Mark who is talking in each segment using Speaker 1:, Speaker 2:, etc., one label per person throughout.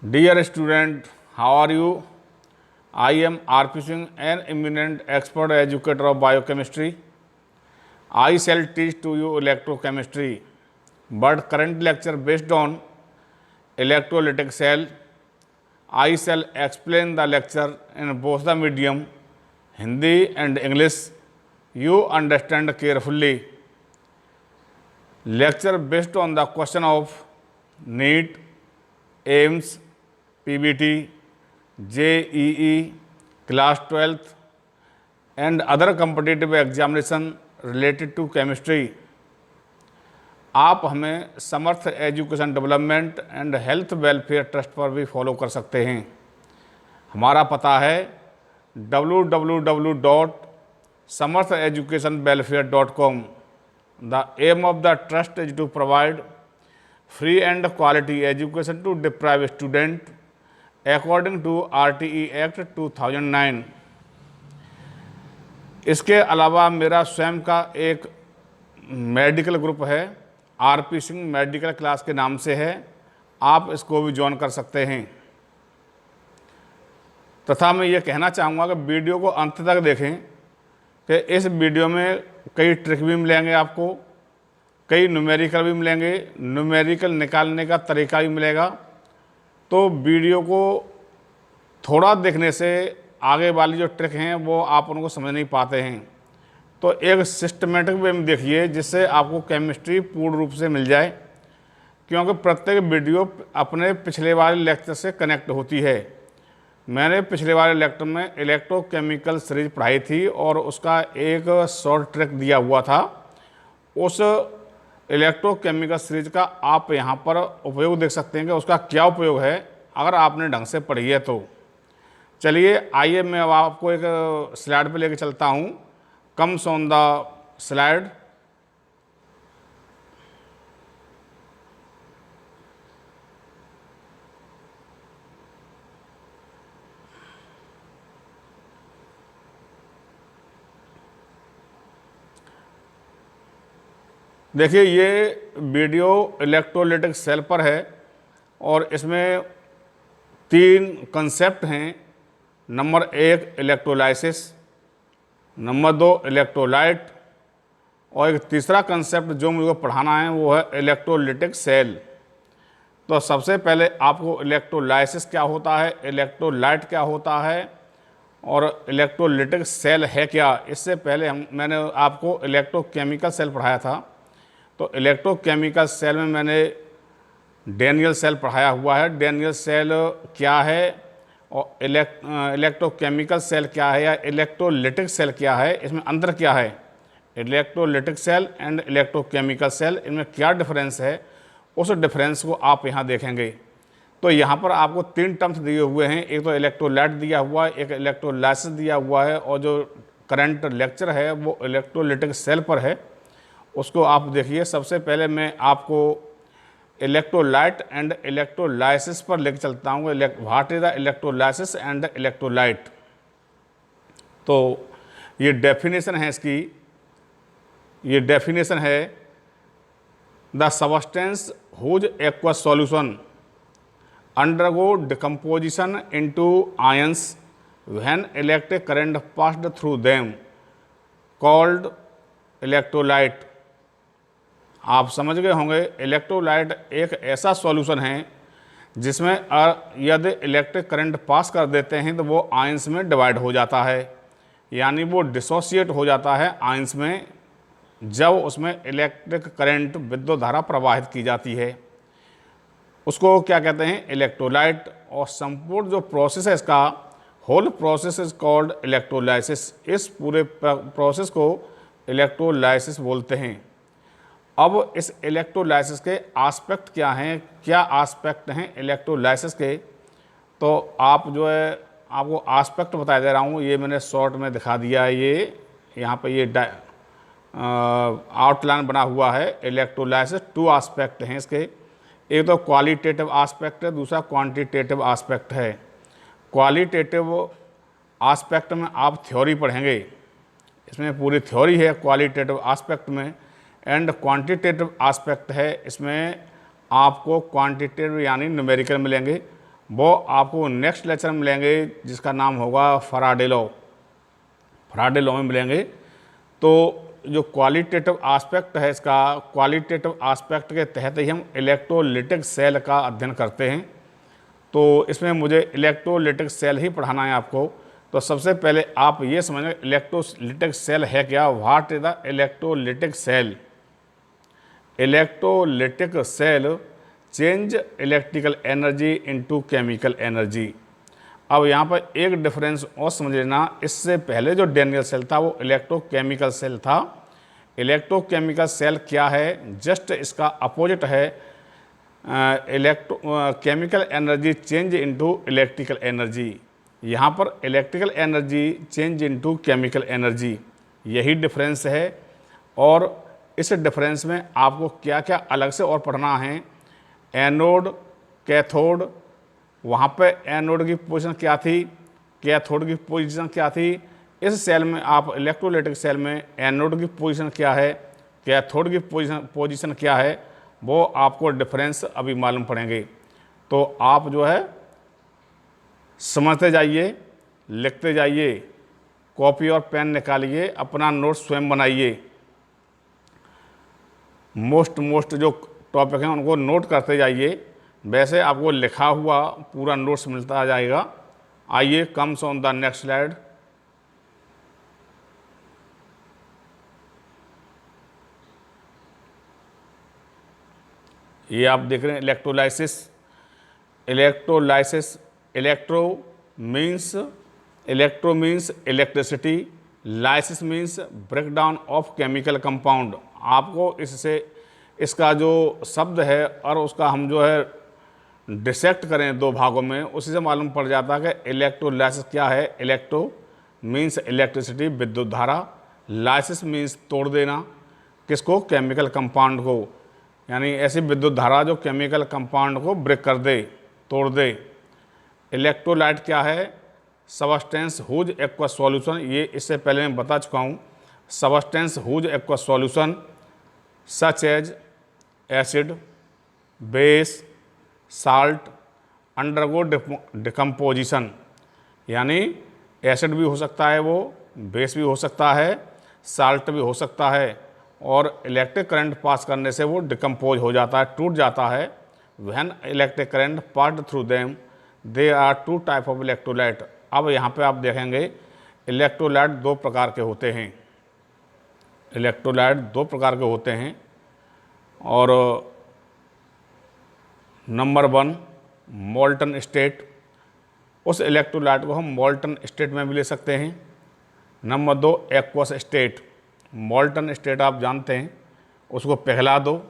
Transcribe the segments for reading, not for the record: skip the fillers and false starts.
Speaker 1: Dear student, how are you? I am R.P. Singh, an eminent expert educator of biochemistry. I shall teach to you electrochemistry, but current lecture based on electrolytic cell. I shall explain the lecture in both the medium, Hindi and English. You understand carefully. Lecture based on the question of NEET, AIMS, PBT, JEE, class 12th and other competitive examination related to chemistry. आप हमें Samarth education development and health welfare trust पर भी follow कर सकते हैं। हमारा पता है www.samartheducationwelfare.com। The aim of the trust is to provide free and quality education to deprived student according to RTE Act 2009। इसके अलावा मेरा स्वयं का एक मेडिकल ग्रुप है, आरपी सिंह मेडिकल क्लास के नाम से है, आप इसको भी ज्वाइन कर सकते हैं। तथा मैं ये कहना चाहूँगा कि वीडियो को अंत तक देखें कि इस वीडियो में कई ट्रिक भी मिलेंगे, आपको कई न्यूमेरिकल भी मिलेंगे, न्यूमेरिकल निकालने का तरीका भी मिलेगा। तो वीडियो को थोड़ा देखने से आगे वाली जो ट्रिक हैं वो आप उनको समझ नहीं पाते हैं। तो एक सिस्टमेटिक वे में देखिए जिससे आपको केमिस्ट्री पूर्ण रूप से मिल जाए, क्योंकि प्रत्येक वीडियो अपने पिछले वाले लेक्चर से कनेक्ट होती है। मैंने पिछले वाले लेक्चर में इलेक्ट्रोकेमिकल सीरीज पढ़ाई थी और उसका एक शॉर्ट ट्रिक दिया हुआ था। उस इलेक्ट्रोकेमिकल सीरीज का आप यहाँ पर उपयोग देख सकते हैं कि उसका क्या उपयोग है अगर आपने ढंग से पढ़ी है तो। चलिए आइए मैं अब आपको एक स्लाइड पे लेके चलता हूँ। Comes on the slide. देखिए ये वीडियो इलेक्ट्रोलाइटिक सेल पर है और इसमें 3 कंसेप्ट हैं। नंबर 1 इलेक्ट्रोलाइसिस, नंबर 2 इलेक्ट्रोलाइट और एक तीसरा कंसेप्ट जो मुझे पढ़ाना है वो है इलेक्ट्रोलाइटिक सेल। तो सबसे पहले आपको इलेक्ट्रोलाइसिस क्या होता है, इलेक्ट्रोलाइट क्या होता है और इलेक्ट्रोलाइटिक सेल है क्या, इससे पहले मैंने आपको इलेक्ट्रोकेमिकल सेल पढ़ाया था। तो इलेक्ट्रोकेमिकल सेल में मैंने डैनियल सेल पढ़ाया हुआ है। डैनियल सेल क्या है और इलेक्ट्रोकेमिकल सेल क्या है या इलेक्ट्रोलाइटिक सेल क्या है, इसमें अंतर क्या है। Electrolytic cell and electrochemical cell, इनमें क्या डिफरेंस है, उस डिफरेंस को आप यहाँ देखेंगे। तो यहाँ पर आपको 3 टर्म्स दिए हुए हैं, एक तो इलेक्ट्रोलाइट दिया हुआ है, एक इलेक्ट्रोलाइसिस दिया हुआ है और जो करंट लेक्चर है वो इलेक्ट्रोलाइटिक सेल पर है, उसको आप देखिए। सबसे पहले मैं आपको इलेक्ट्रोलाइट एंड इलेक्ट्रोलाइसिस पर लेकर चलता हूँ। What is the electrolysis and electrolyte. तो ये डेफिनेशन है इसकी, ये डेफिनेशन है the substance whose aqueous solution undergo decomposition into ions when electric current passed through them called electrolyte. आप समझ गए होंगे, इलेक्ट्रोलाइट एक ऐसा सॉल्यूशन है जिसमें यदि इलेक्ट्रिक करंट पास कर देते हैं तो वो आयंस में डिवाइड हो जाता है, यानी वो डिसोसिएट हो जाता है आयंस में जब उसमें इलेक्ट्रिक करंट विद्युत धारा प्रवाहित की जाती है। उसको क्या कहते हैं, इलेक्ट्रोलाइट। और संपूर्ण जो प्रोसेस है इसका, whole process is called electrolysis. इस पूरे प्रोसेस को इलेक्ट्रोलाइसिस बोलते हैं। अब इस इलेक्ट्रोलाइसिस के एस्पेक्ट क्या हैं, क्या एस्पेक्ट हैं इलेक्ट्रोलाइसिस के, तो आप जो है आपको एस्पेक्ट बता दे रहा हूँ। ये मैंने शॉर्ट में दिखा दिया है, ये यहाँ पे ये आउटलाइन बना हुआ है। इलेक्ट्रोलाइसिस 2 एस्पेक्ट हैं इसके, एक तो क्वालिटेटिव एस्पेक्ट है, दूसरा क्वांटिटेटिव एस्पेक्ट है। क्वालिटेटिव एस्पेक्ट में आप थ्योरी पढ़ेंगे, इसमें पूरी थ्योरी है क्वालिटेटिव एस्पेक्ट में। एंड क्वांटिटेटिव एस्पेक्ट है, इसमें आपको क्वांटिटेटिव यानी न्यूमेरिकल मिलेंगे वो आपको नेक्स्ट लेक्चर में मिलेंगे, जिसका नाम होगा फैराडे लॉ। फैराडे लॉ में मिलेंगे। तो जो क्वालिटेटिव आस्पेक्ट है इसका, क्वालिटेटिव आस्पेक्ट के तहत ही हम इलेक्ट्रोलिटिक सेल का अध्ययन करते हैं। तो इसमें मुझे इलेक्ट्रोलिटिक सेल ही पढ़ाना है आपको। तो सबसे पहले आप ये समझें इलेक्ट्रोलिटिक सेल है क्या, what is the electrolytic cell. Electrolytic cell change electrical energy into chemical energy. अब यहाँ पर एक डिफरेंस और समझ लेना, इससे पहले जो डैनियल सेल था वो इलेक्ट्रोकेमिकल सेल था। इलेक्ट्रोकेमिकल सेल क्या है, जस्ट इसका अपोजिट है। Chemical energy change into electrical energy, यहाँ पर electrical energy change into chemical energy, यही डिफरेंस है। और इस डिफरेंस में आपको क्या क्या अलग से और पढ़ना है, एनोड कैथोड, वहाँ पे एनोड की पोजीशन क्या थी, कैथोड की पोजीशन क्या थी। इस सेल में आप इलेक्ट्रोलिटिक सेल में एनोड की पोजीशन क्या है, कैथोड की पोजीशन क्या है, वो आपको डिफरेंस अभी मालूम पड़ेंगे। तो आप जो है समझते जाइए, लिखते जाइए, कॉपी और पेन निकालिए, अपना नोट स्वयं बनाइए। मोस्ट जो टॉपिक हैं उनको नोट करते जाइए। वैसे आपको लिखा हुआ पूरा नोट्स मिलता जाएगा। आइए, comes on the next slide. ये आप देख रहे हैं electrolysis. Electro means electricity, lysis means breakdown of chemical compound. आपको इससे इसका जो शब्द है और उसका हम जो है डिसेक्ट करें दो भागों में, उसी से मालूम पड़ जाता है कि इलेक्ट्रोलाइसिस क्या है। इलेक्ट्रो मीन्स इलेक्ट्रिसिटी, विद्युत धारा। लाइसिस मीन्स तोड़ देना, किसको, केमिकल कंपाउंड को, यानी ऐसी विद्युत धारा जो केमिकल कंपाउंड को ब्रेक कर दे, तोड़ दे। इलेक्ट्रोलाइट क्या है, सबस्टेंस हुज एक्वस सॉल्यूशन, ये इससे पहले मैं बता चुका हूँ। Substance whose aqueous solution such as acid, base, salt undergo decomposition, यानी एसिड भी हो सकता है, वो बेस भी हो सकता है, साल्ट भी हो सकता है, और इलेक्ट्रिक करंट पास करने से वो डिकम्पोज हो जाता है, टूट जाता है। When electric current pass through them they are two type of electrolyte. अब यहाँ पे आप देखेंगे इलेक्ट्रोलाइट दो प्रकार के होते हैं। इलेक्ट्रोलाइट दो प्रकार के होते हैं, और नंबर 1 मोल्टन स्टेट, उस इलेक्ट्रोलाइट को हम मोल्टन स्टेट में भी ले सकते हैं। Number 2 aqueous state. Molten state आप जानते हैं, उसको पिघला दो,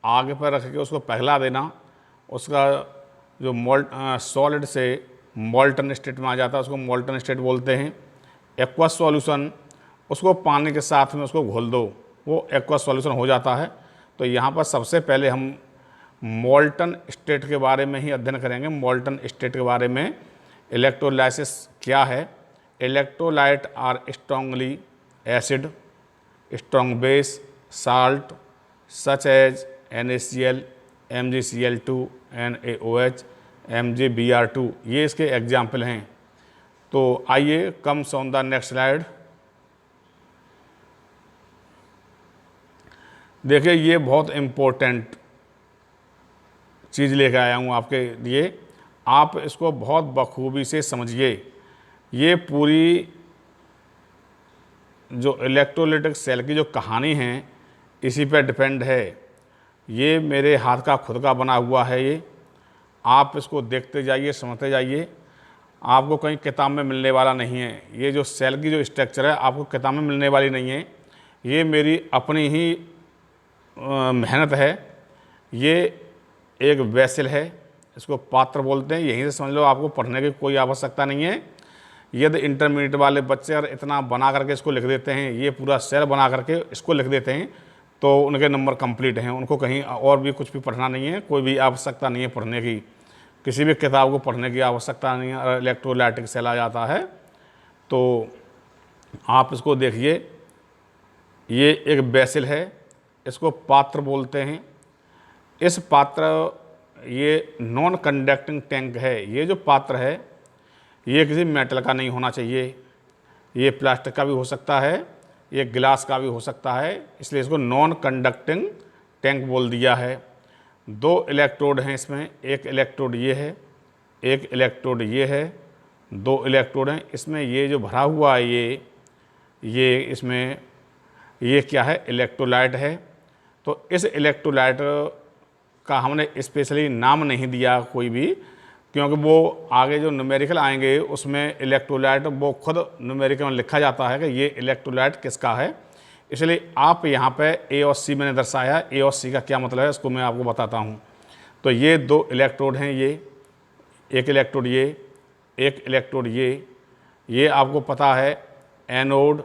Speaker 1: आगे पर रख के उसको पिघला देना, उसका जो सॉलिड से मोल्टन स्टेट में आ जाता है, उसको मोल्टन स्टेट बोलते हैं। एक्वस सॉल्यूशन, उसको पानी के साथ में उसको घोल दो, वो एक्वस सॉल्यूशन हो जाता है। तो यहाँ पर सबसे पहले हम मोल्टन स्टेट के बारे में ही अध्ययन करेंगे। मोल्टन स्टेट के बारे में इलेक्ट्रोलाइसिस क्या है। Electrolyte are strongly acid, strong base, salt such as NaCl, MgCl2, NaOH, MgBr2, ये इसके एग्जाम्पल हैं। तो आइए, comes on the next slide. देखिए, ये बहुत इम्पोर्टेंट चीज़ लेकर आया हूँ आपके लिए, आप इसको बहुत बखूबी से समझिए। ये पूरी जो इलेक्ट्रोलिटिक सेल की जो कहानी है इसी पे डिपेंड है। ये मेरे हाथ का खुद का बना हुआ है। ये आप इसको देखते जाइए, समझते जाइए, आपको कहीं किताब में मिलने वाला नहीं है। ये जो सेल की जो स्ट्रक्चर है आपको किताब में मिलने वाली नहीं है, ये मेरी अपनी ही मेहनत है। ये एक वेसल है, इसको पात्र बोलते हैं, यहीं से समझ लो, आपको पढ़ने की कोई आवश्यकता नहीं है। यदि इंटरमीडिएट वाले बच्चे अगर इतना बना करके इसको लिख देते हैं, ये पूरा सेल बना करके इसको लिख देते हैं, तो उनके नंबर कंप्लीट हैं। उनको कहीं और भी कुछ भी पढ़ना नहीं है, कोई भी आवश्यकता नहीं है पढ़ने की, किसी भी किताब को पढ़ने की आवश्यकता नहीं है। अगर इलेक्ट्रोलाइटिक सेल आ जाता है तो आप इसको देखिए, ये एक वेसल है, इसको पात्र बोलते हैं। इस पात्र ये नॉन कंडक्टिंग टैंक है। ये जो पात्र है ये किसी मेटल का नहीं होना चाहिए, ये प्लास्टिक का भी हो सकता है, ये गिलास का भी हो सकता है, इसलिए इसको नॉन कंडक्टिंग टैंक बोल दिया है। 2 इलेक्ट्रोड हैं इसमें, एक इलेक्ट्रोड ये है, एक इलेक्ट्रोड ये है, 2 इलेक्ट्रोड हैं इसमें। ये जो भरा हुआ है ये इसमें ये क्या है, इलेक्ट्रोलाइट है। तो इस इलेक्ट्रोलाइट का हमने स्पेशली नाम नहीं दिया कोई भी, क्योंकि वो आगे जो न्यूमेरिकल आएंगे उसमें इलेक्ट्रोलाइट वो खुद न्यूमेरिकल में लिखा जाता है कि ये इलेक्ट्रोलाइट किसका है। इसलिए आप यहाँ पे ए और सी मैंने दर्शाया, ए और सी का क्या मतलब है इसको मैं आपको बताता हूँ। तो ये 2 इलेक्ट्रोड हैं, ये एक इलेक्ट्रोड ये, एक इलेक्ट्रोड ये आपको पता है एनोड,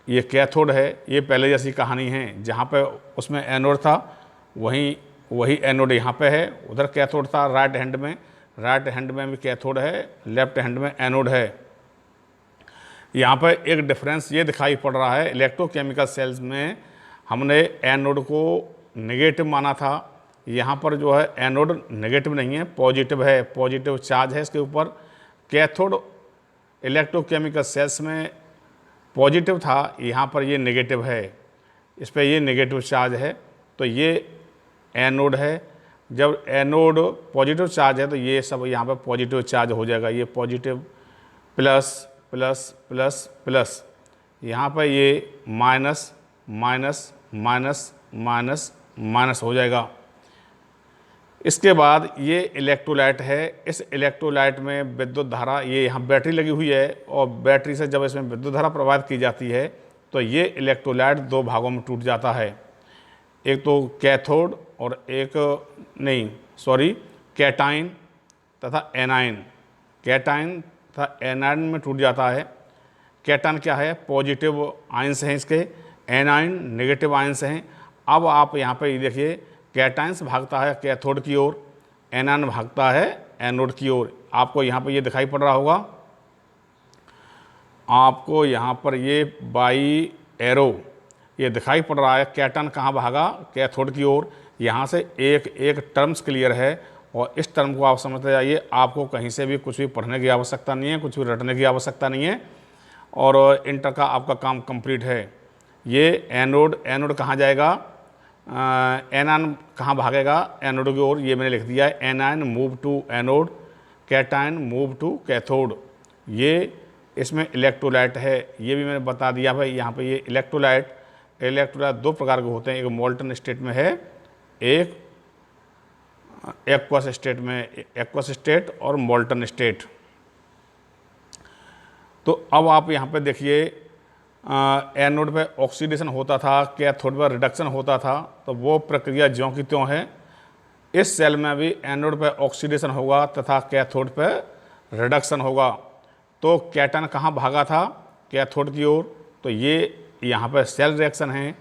Speaker 1: ये कैथोड है। ये पहले जैसी कहानी है, जहाँ पे उसमें एनोड था वही एनोड यहाँ पे है, उधर कैथोड था राइट हैंड में भी कैथोड है, लेफ्ट हैंड में एनोड है। यहाँ पर एक डिफरेंस ये दिखाई पड़ रहा है, इलेक्ट्रोकेमिकल सेल्स में हमने एनोड को नेगेटिव माना था, यहाँ पर जो है एनोड नेगेटिव नहीं है, पॉजिटिव है, पॉजिटिव चार्ज है इसके ऊपर। कैथोड इलेक्ट्रोकेमिकल सेल्स में पॉजिटिव था, यहाँ पर ये नेगेटिव है, इस पर ये नेगेटिव चार्ज है। तो ये एनोड है, जब एनोड पॉजिटिव चार्ज है तो ये सब यहाँ पर पॉजिटिव चार्ज हो जाएगा, ये positive plus plus plus plus, यहाँ पर ये minus minus minus minus minus हो जाएगा। इसके बाद ये इलेक्ट्रोलाइट है, इस इलेक्ट्रोलाइट में विद्युत धारा, ये यहाँ बैटरी लगी हुई है और बैटरी से जब इसमें विद्युत धारा प्रवाहित की जाती है तो ये इलेक्ट्रोलाइट 2 भागों में टूट जाता है, एक तो कैथोड और कैटाइन तथा एनाइन। कैटाइन तथा एनाइन में टूट जाता है। कैटाइन क्या है, पॉजिटिव आयंस हैं इसके, एनाइन नेगेटिव आयंस हैं। अब आप यहाँ पे देखिए, कैटाइंस भागता है कैथोड की ओर, एनाइन भागता है एनोड की ओर। आपको यहाँ पर ये दिखाई पड़ रहा होगा, आपको यहाँ पर ये बाई एरो ये दिखाई पड़ रहा है। कैटाइन कहाँ भागा, कैथोड की ओर। यहाँ से एक एक टर्म्स क्लियर है और इस टर्म को आप समझते जाइए, आपको कहीं से भी कुछ भी पढ़ने की आवश्यकता नहीं है, कुछ भी रटने की आवश्यकता नहीं है और इंटर का आपका काम कंप्लीट है। ये एनोड कहाँ जाएगा, एनाइन कहाँ भागेगा, एनोड की ओर, ये मैंने लिख दिया है। Anion move to anode, cation move to cathode. ये इसमें इलेक्ट्रोलाइट है, ये भी मैंने बता दिया भाई। यहाँ पे ये इलेक्ट्रोलाइट 2 प्रकार के होते हैं, एक मोल्टन स्टेट में है, एक एक्वस स्टेट और मोल्टन स्टेट। तो अब आप यहाँ पे देखिए, एनोड पे ऑक्सीडेशन होता था, कैथोड पे रिडक्शन होता था, तो वो प्रक्रिया ज्यों की त्यों है। इस सेल में भी एनोड पे ऑक्सीडेशन होगा तथा कैथोड पे रिडक्शन होगा। तो कैटायन कहाँ भागा था, कैथोड की ओर। तो ये यहाँ पर सेल रिएक्शन है,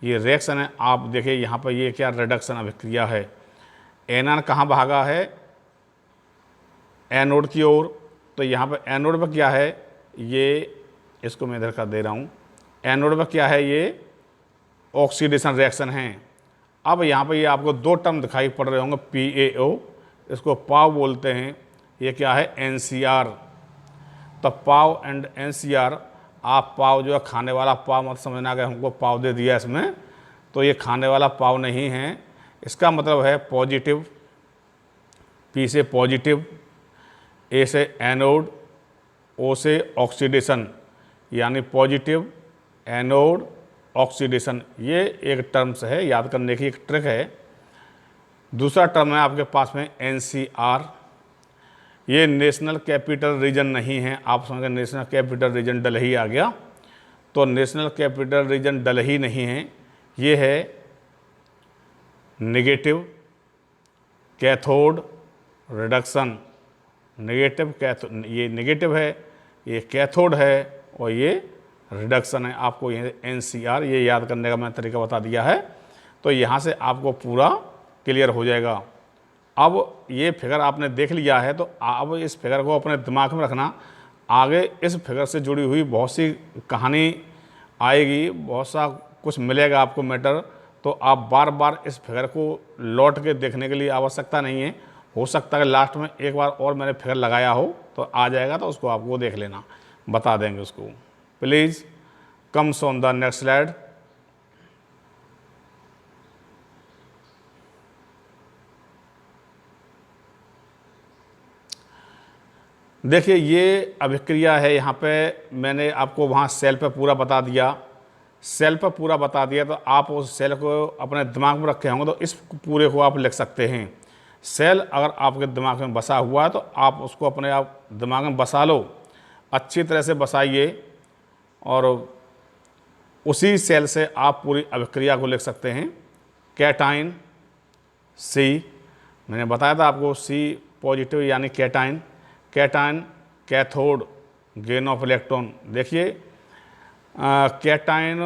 Speaker 1: ये रिएक्शन है। आप देखिए यहाँ पर ये क्या रिडक्शन अभिक्रिया है। एनायन कहाँ भागा है, एनोड की ओर। तो यहाँ पर एनोड पर क्या है, ये इसको मैं इधर का दे रहा हूँ। एनोड पर क्या है, ये ऑक्सीडेशन रिएक्शन है। अब यहाँ पर ये आपको 2 टर्म दिखाई पड़ रहे होंगे, PaO, इसको पाव बोलते हैं। ये क्या है, NCr। तो पाव एंड NCr, आप पाव जो है खाने वाला पाव मत समझना कि हमको पाव दे दिया इसमें, तो ये खाने वाला पाव नहीं है। इसका मतलब है पॉजिटिव, P से पॉजिटिव, A से एनोड, O से ऑक्सीडेशन, यानी पॉजिटिव एनोड ऑक्सीडेशन। ये एक टर्म्स है, याद करने की एक ट्रिक है। दूसरा टर्म है आपके पास में NCR। ये नेशनल कैपिटल रीजन नहीं है। आप समझे नेशनल कैपिटल रीजन डलही आ गया, तो नेशनल कैपिटल रीजन डलही नहीं है। ये है negative cathode reduction, negative cathode, ये नेगेटिव है, ये कैथोड है और ये रिडक्शन है। आपको ये NCR ये याद करने का मैंने तरीका बता दिया है, तो यहाँ से आपको पूरा क्लियर हो जाएगा। अब ये फिगर आपने देख लिया है, तो अब इस फिगर को अपने दिमाग में रखना। आगे इस फिगर से जुड़ी हुई बहुत सी कहानी आएगी, बहुत सा कुछ मिलेगा आपको मैटर, तो तो आप बार बार इस फिगर को लौट के देखने के लिए आवश्यकता नहीं है। हो सकता है लास्ट में एक बार और मैंने फिगर लगाया हो तो आ जाएगा, तो उसको आपको देख लेना, बता देंगे उसको। Please comes on the next slide. देखिए ये अभिक्रिया है, यहाँ पे मैंने आपको वहाँ सेल पे पूरा बता दिया, सेल पर पूरा बता दिया, तो आप उस सेल को अपने दिमाग में रखे होंगे तो इस पूरे को आप लिख सकते हैं। सेल अगर आपके दिमाग में बसा हुआ है तो आप उसको अपने आप दिमाग में बसा लो, अच्छी तरह से बसाइए, और उसी सेल से आप पूरी अभिक्रिया को लिख सकते हैं। कैटाइन सी, मैंने बताया था आपको सी पॉजिटिव यानी cation. Cation cathode gain of electron. देखिए कैटाइन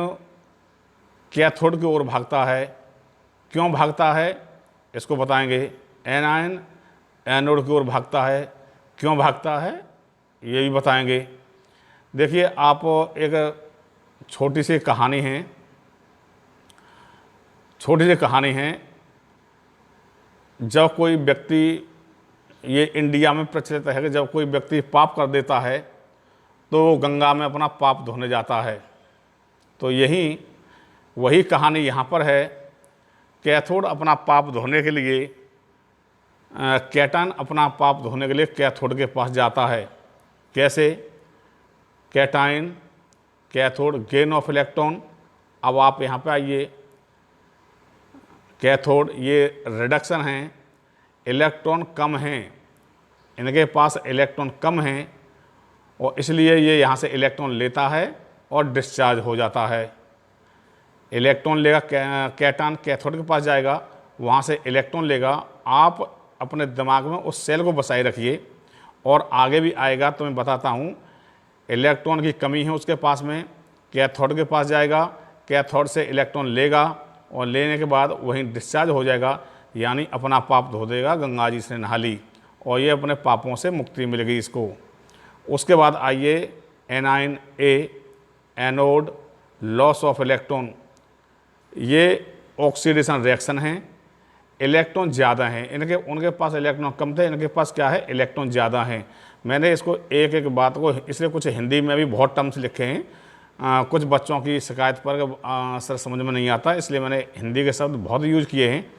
Speaker 1: कैथोड की ओर भागता है, क्यों भागता है इसको बताएंगे। एनायन एनोड की ओर भागता है, क्यों भागता है ये भी बताएंगे। देखिए आप एक छोटी सी कहानी है, जब कोई व्यक्ति, ये इंडिया में प्रचलित है कि जब कोई व्यक्ति पाप कर देता है तो वो गंगा में अपना पाप धोने जाता है। तो यही वही कहानी यहाँ पर है। कैथोड अपना पाप धोने के लिए, कैटायन अपना पाप धोने के लिए कैथोड के पास जाता है। कैसे? Cation cathode gain of electron. अब आप यहाँ पे आइए, कैथोड ये रिडक्शन है, इलेक्ट्रॉन कम हैं, इनके पास इलेक्ट्रॉन कम हैं और इसलिए ये यहाँ से इलेक्ट्रॉन लेता है और डिस्चार्ज हो जाता है। इलेक्ट्रॉन लेगा, कैटायन कैथोड के पास जाएगा, वहाँ से इलेक्ट्रॉन लेगा। आप अपने दिमाग में उस सेल को बसाए रखिए और आगे भी आएगा तो मैं बताता हूँ। इलेक्ट्रॉन की कमी है उसके पास में, कैथोड के पास जाएगा, कैथोड से इलेक्ट्रॉन लेगा और लेने के बाद वहीं डिस्चार्ज हो जाएगा, यानी अपना पाप धो देगा, गंगा जी से नहा ली और ये अपने पापों से मुक्ति मिल गई इसको। उसके बाद आइए A9 A, anode loss of electron. ये ऑक्सीडेशन रिएक्शन है, इलेक्ट्रॉन ज़्यादा हैं इनके, उनके पास इलेक्ट्रॉन कम थे, इनके पास क्या है, इलेक्ट्रॉन ज़्यादा हैं। मैंने इसको एक एक बात को, इसलिए कुछ हिंदी में भी बहुत टर्म्स लिखे हैं। कुछ बच्चों की शिकायत पर सर समझ में नहीं आता, इसलिए मैंने हिंदी के शब्द बहुत यूज किए हैं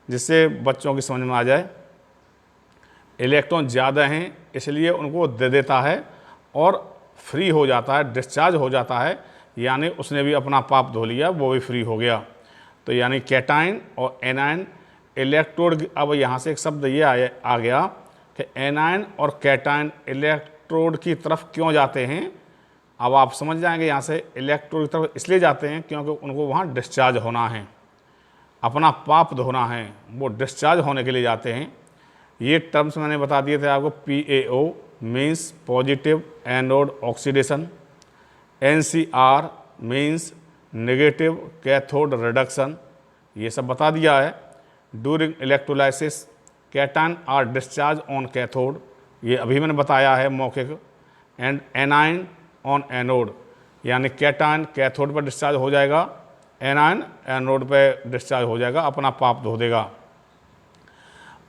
Speaker 1: जिससे बच्चों की समझ में आ जाए। इलेक्ट्रॉन ज़्यादा हैं इसलिए उनको दे देता है और फ्री हो जाता है, डिस्चार्ज हो जाता है, यानी उसने भी अपना पाप धो लिया, वो भी फ्री हो गया। तो यानी कैटायन और एनायन इलेक्ट्रोड। अब यहाँ से एक शब्द ये आ गया कि एनायन और कैटायन इलेक्ट्रोड की तरफ क्यों जाते हैं। अब आप समझ जाएंगे, यहाँ से इलेक्ट्रोड की तरफ इसलिए जाते हैं क्योंकि उनको वहाँ डिस्चार्ज होना है, अपना पाप धोना है, वो डिस्चार्ज होने के लिए जाते हैं। ये टर्म्स मैंने बता दिए थे आपको। PAO means positive anode oxidation, NCR means negative cathode reduction, ये सब बता दिया है। During electrolysis cation are discharge on cathode, ये अभी मैंने बताया है मौखिक। एंड एनायन ऑन एनोड, यानी कैटायन कैथोड पर डिस्चार्ज हो जाएगा, एनायन एनोड पे डिस्चार्ज हो जाएगा, अपना पाप धो देगा।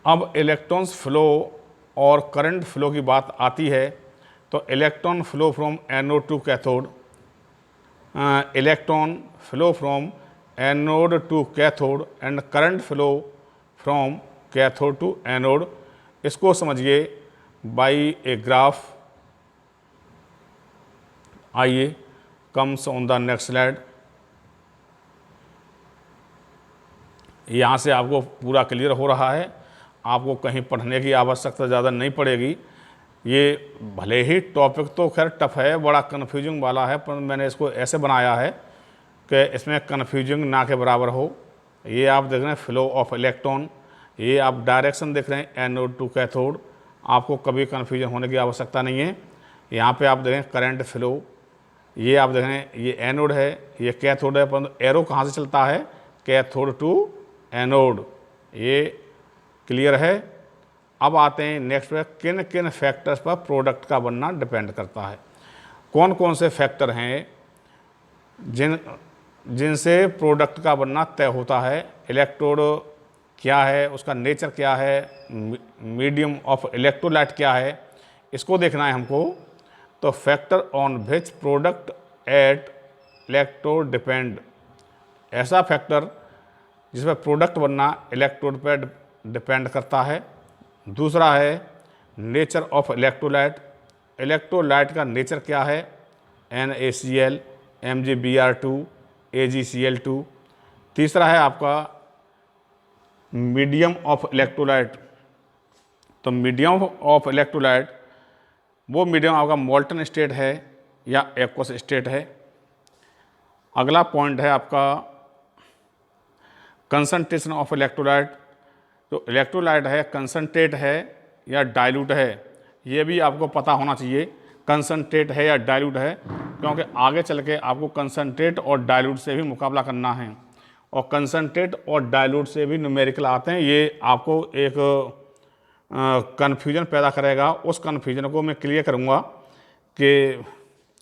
Speaker 1: अब इलेक्ट्रॉन्स फ्लो और करंट फ्लो की बात आती है तो electron flow from anode to cathode, electron flow from anode to cathode and current flow from cathode to anode. इसको समझिए बाई ए ग्राफ। आइए, comes on the next slide. यहाँ से आपको पूरा क्लियर हो रहा है, आपको कहीं पढ़ने की आवश्यकता ज़्यादा नहीं पड़ेगी। ये भले ही टॉपिक तो खैर टफ है, बड़ा कन्फ्यूजिंग वाला है, पर मैंने इसको ऐसे बनाया है कि इसमें कन्फ्यूजिंग ना के बराबर हो। ये आप देख रहे हैं फ्लो ऑफ इलेक्ट्रॉन, ये आप डायरेक्शन देख रहे हैं एनोड टू कैथोड, आपको कभी कन्फ्यूजन होने की आवश्यकता नहीं है। यहाँ पे आप देखें करंट फ्लो, ये आप देख रहे हैं ये एनोड है, ये कैथोड है, परंतु एरो कहाँ से चलता है, कैथोड टू एनोड। ये क्लियर है। अब आते हैं नेक्स्ट पे, किन किन फैक्टर्स पर प्रोडक्ट का बनना डिपेंड करता है। कौन कौन से फैक्टर हैं जिनसे प्रोडक्ट का बनना तय होता है। इलेक्ट्रोड क्या है, उसका नेचर क्या है, मीडियम ऑफ इलेक्ट्रोलाइट क्या है, इसको देखना है हमको। तो factor on which product at electrode depend, ऐसा फैक्टर जिसमें प्रोडक्ट बनना इलेक्ट्रोड पर डिपेंड करता है। दूसरा है नेचर ऑफ इलेक्ट्रोलाइट, इलेक्ट्रोलाइट का नेचर क्या है, NaCl, MgBr2, AgCl2। तीसरा है आपका मीडियम ऑफ इलेक्ट्रोलाइट, तो मीडियम ऑफ इलेक्ट्रोलाइट वो मीडियम आपका मोल्टन स्टेट है या एक्वस स्टेट है। अगला पॉइंट है आपका कंसंट्रेशन ऑफ इलेक्ट्रोलाइट, जो इलेक्ट्रोलाइट है कंसंट्रेट है या डाइल्यूट है, ये भी आपको पता होना चाहिए कंसंट्रेट है या डाइल्यूट है, क्योंकि आगे चल के आपको कंसंट्रेट और डाइल्यूट से भी मुकाबला करना है, और कंसंट्रेट और डाइल्यूट से भी न्यूमेरिकल आते हैं। ये आपको एक कन्फ्यूजन पैदा करेगा, उस कन्फ्यूजन को मैं क्लियर करूँगा कि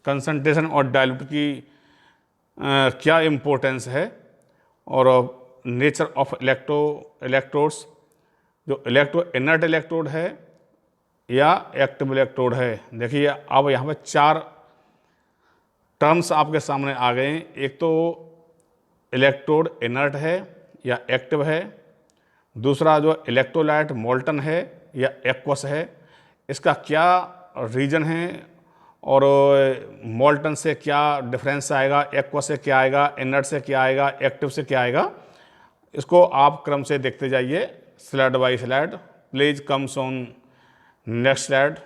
Speaker 1: कंसंट्रेशन और डाइल्यूट की क्या इम्पोर्टेंस है, और नेचर ऑफ इलेक्ट्रोड्स, जो इनर्ट इलेक्ट्रोड है या एक्टिव इलेक्ट्रोड है। देखिए अब यहाँ पे 4 टर्म्स आपके सामने आ गए हैं। एक तो इलेक्ट्रोड इनर्ट है या एक्टिव है, दूसरा जो इलेक्ट्रोलाइट मोल्टन है या एक्वस है, इसका क्या रीजन है और मोल्टन से क्या डिफरेंस आएगा, एक्वस से क्या आएगा, इनर्ट से क्या आएगा, एक्टिव से क्या आएगा, इसको आप क्रम से देखते जाइए slide by slide. Please comes on next slide.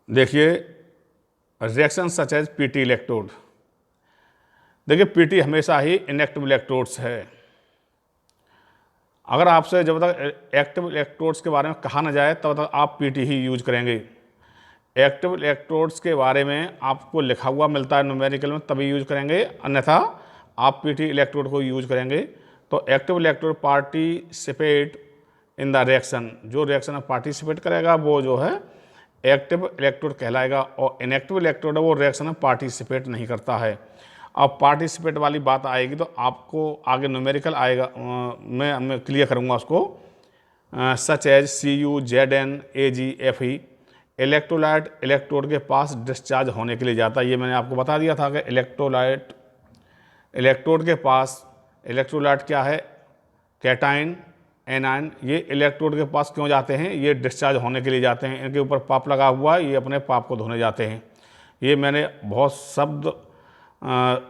Speaker 1: देखिए reaction such as PT electrode. देखिए पीटी हमेशा ही इनएक्टिव इलेक्ट्रोड्स है। अगर आपसे जब तक एक्टिव इलेक्ट्रोड्स के बारे में कहा ना जाए तब तक आप पीटी ही यूज करेंगे। एक्टिव इलेक्ट्रोड्स के बारे में आपको लिखा हुआ मिलता है न्यूमेरिकल में, तभी यूज करेंगे, अन्यथा आप पीटी इलेक्ट्रोड को यूज करेंगे। तो active electrode participate in the reaction, जो रिएक्शन में पार्टिसिपेट करेगा वो जो है एक्टिव इलेक्ट्रोड कहलाएगा, और इनएक्टिव इलेक्ट्रोड है वो रिएक्शन में पार्टिसिपेट नहीं करता है। अब पार्टिसिपेट वाली बात आएगी तो आपको आगे न्यूमेरिकल आएगा, मैं क्लियर करूँगा उसको। Such as CuZnAgFe, electrolyte electrode के पास डिस्चार्ज होने के लिए जाता है। ये मैंने आपको बता दिया था कि इलेक्ट्रोलाइट इलेक्ट्रोड के पास, इलेक्ट्रोलाइट क्या है, कैटाइन एनाइन, ये इलेक्ट्रोड के पास क्यों जाते हैं, ये डिस्चार्ज होने के लिए जाते हैं। इनके ऊपर पाप लगा हुआ है, ये अपने पाप को धोने जाते हैं। ये मैंने बहुत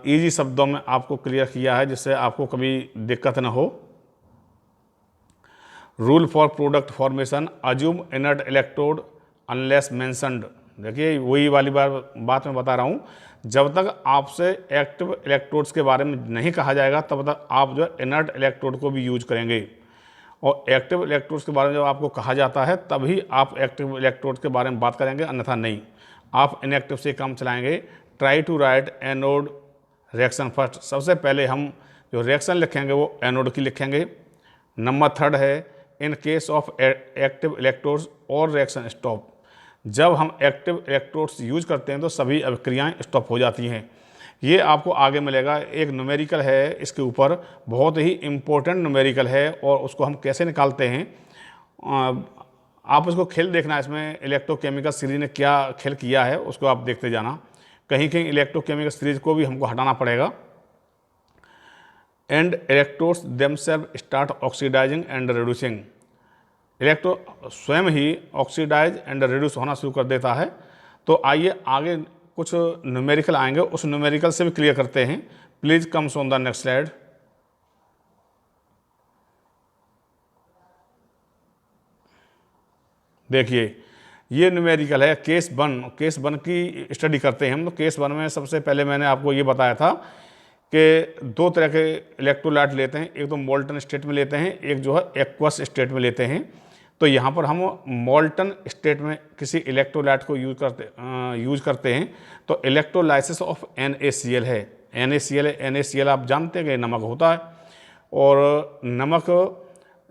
Speaker 1: ईजी शब्दों में आपको क्लियर किया है जिससे आपको कभी दिक्कत ना हो। Rule for product formation, assume inert electrode unless mentioned. देखिए वही वाली बात मैं बता रहा हूँ, जब तक आपसे एक्टिव इलेक्ट्रोड्स के बारे में नहीं कहा जाएगा तब तक आप जो इनर्ट इलेक्ट्रोड को भी यूज करेंगे, और एक्टिव इलेक्ट्रोड्स के बारे में जब आपको कहा जाता है तभी आप एक्टिव इलेक्ट्रोड के बारे में बात करेंगे, अन्यथा नहीं। आप इनएक्टिव से काम चलाएंगे। Try to write anode reaction first, सबसे पहले हम जो रिएक्शन लिखेंगे वो एनोड की लिखेंगे। नंबर 3 है in case of active electrodes और रिएक्शन स्टॉप, जब हम एक्टिव इलेक्ट्रोड्स यूज करते हैं तो सभी अभिक्रियाएं स्टॉप हो जाती हैं। ये आपको आगे मिलेगा, एक न्यूमेरिकल है इसके ऊपर, बहुत ही इम्पोर्टेंट न्यूमेरिकल है, और उसको हम कैसे निकालते हैं आप उसको खेल देखना। इसमें इलेक्ट्रोकेमिकल सीरीज ने क्या खेल किया है उसको आप देखते जाना, कहीं कहीं इलेक्ट्रोकेमिकल सीरीज को भी हमको हटाना पड़ेगा। And electrodes themselves start oxidising and reducing, electro स्वयं ही ऑक्सीडाइज एंड रिड्यूस होना शुरू कर देता है। तो आइए आगे कुछ न्यूमेरिकल आएंगे, उस न्यूमेरिकल से भी क्लियर करते हैं। Please comes on the next slide. देखिए ये न्यूमेरिकल है केस 1। केस 1 की स्टडी करते हैं हम। तो केस 1 में सबसे पहले मैंने आपको ये बताया था कि 2 तरह के इलेक्ट्रोलाइट लेते हैं, एक तो मोल्टन स्टेट में लेते हैं, एक जो है एक्वस स्टेट में लेते हैं। तो यहाँ पर हम मोल्टन स्टेट में किसी इलेक्ट्रोलाइट को यूज करते हैं तो इलेक्ट्रोलाइसिस ऑफ NaCl है। NaCl आप जानते हैं कि नमक होता है, और नमक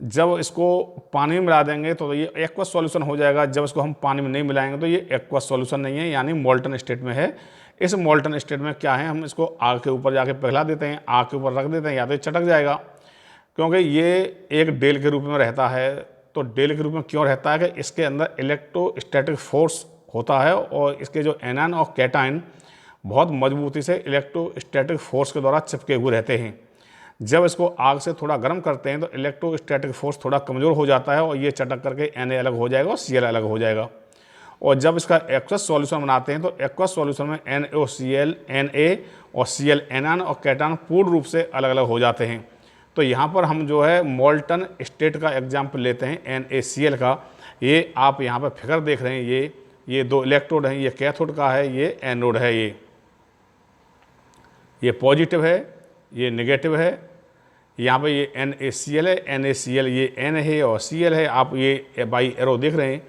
Speaker 1: जब इसको पानी में मिला देंगे तो ये एक्वस सॉल्यूशन हो जाएगा। जब इसको हम पानी में नहीं मिलाएंगे तो ये एक्वस सॉल्यूशन नहीं है, यानी मोल्टन स्टेट में है। इस मोल्टन स्टेट में क्या है, हम इसको आग के ऊपर जाके पिघला देते हैं, आग के ऊपर रख देते हैं, या तो ये चटक जाएगा, क्योंकि ये एक डेल के रूप में रहता है। तो डेल के रूप में क्यों रहता है कि इसके अंदर इलेक्ट्रोस्टैटिक फोर्स होता है, और इसके जो एनायन और कैटायन बहुत मजबूती से इलेक्ट्रोस्टैटिक फोर्स के द्वारा चिपके हुए रहते हैं। जब इसको आग से थोड़ा गर्म करते हैं तो इलेक्ट्रोस्टैटिक फोर्स थोड़ा कमज़ोर हो जाता है, और ये चटक करके Na अलग हो जाएगा और Cl अलग हो जाएगा। और जब इसका एक्वस सॉल्यूशन बनाते हैं तो एक्वस सॉल्यूशन में NaCl, Na और Cl एनायन और कैटायन पूर्ण रूप से अलग अलग हो जाते हैं। तो यहाँ पर हम जो है मोल्टन स्टेट का एग्जाम्पल लेते हैं NaCl का। ये आप यहाँ पर फिगर देख रहे हैं, ये 2 इलेक्ट्रोड हैं, ये कैथोड का है, ये एनोड है। ये पॉजिटिव है, ये नेगेटिव है। यहाँ पे ये NaCl है, NaCl ये N है और Cl है। आप ये बाई एरो देख रहे हैं,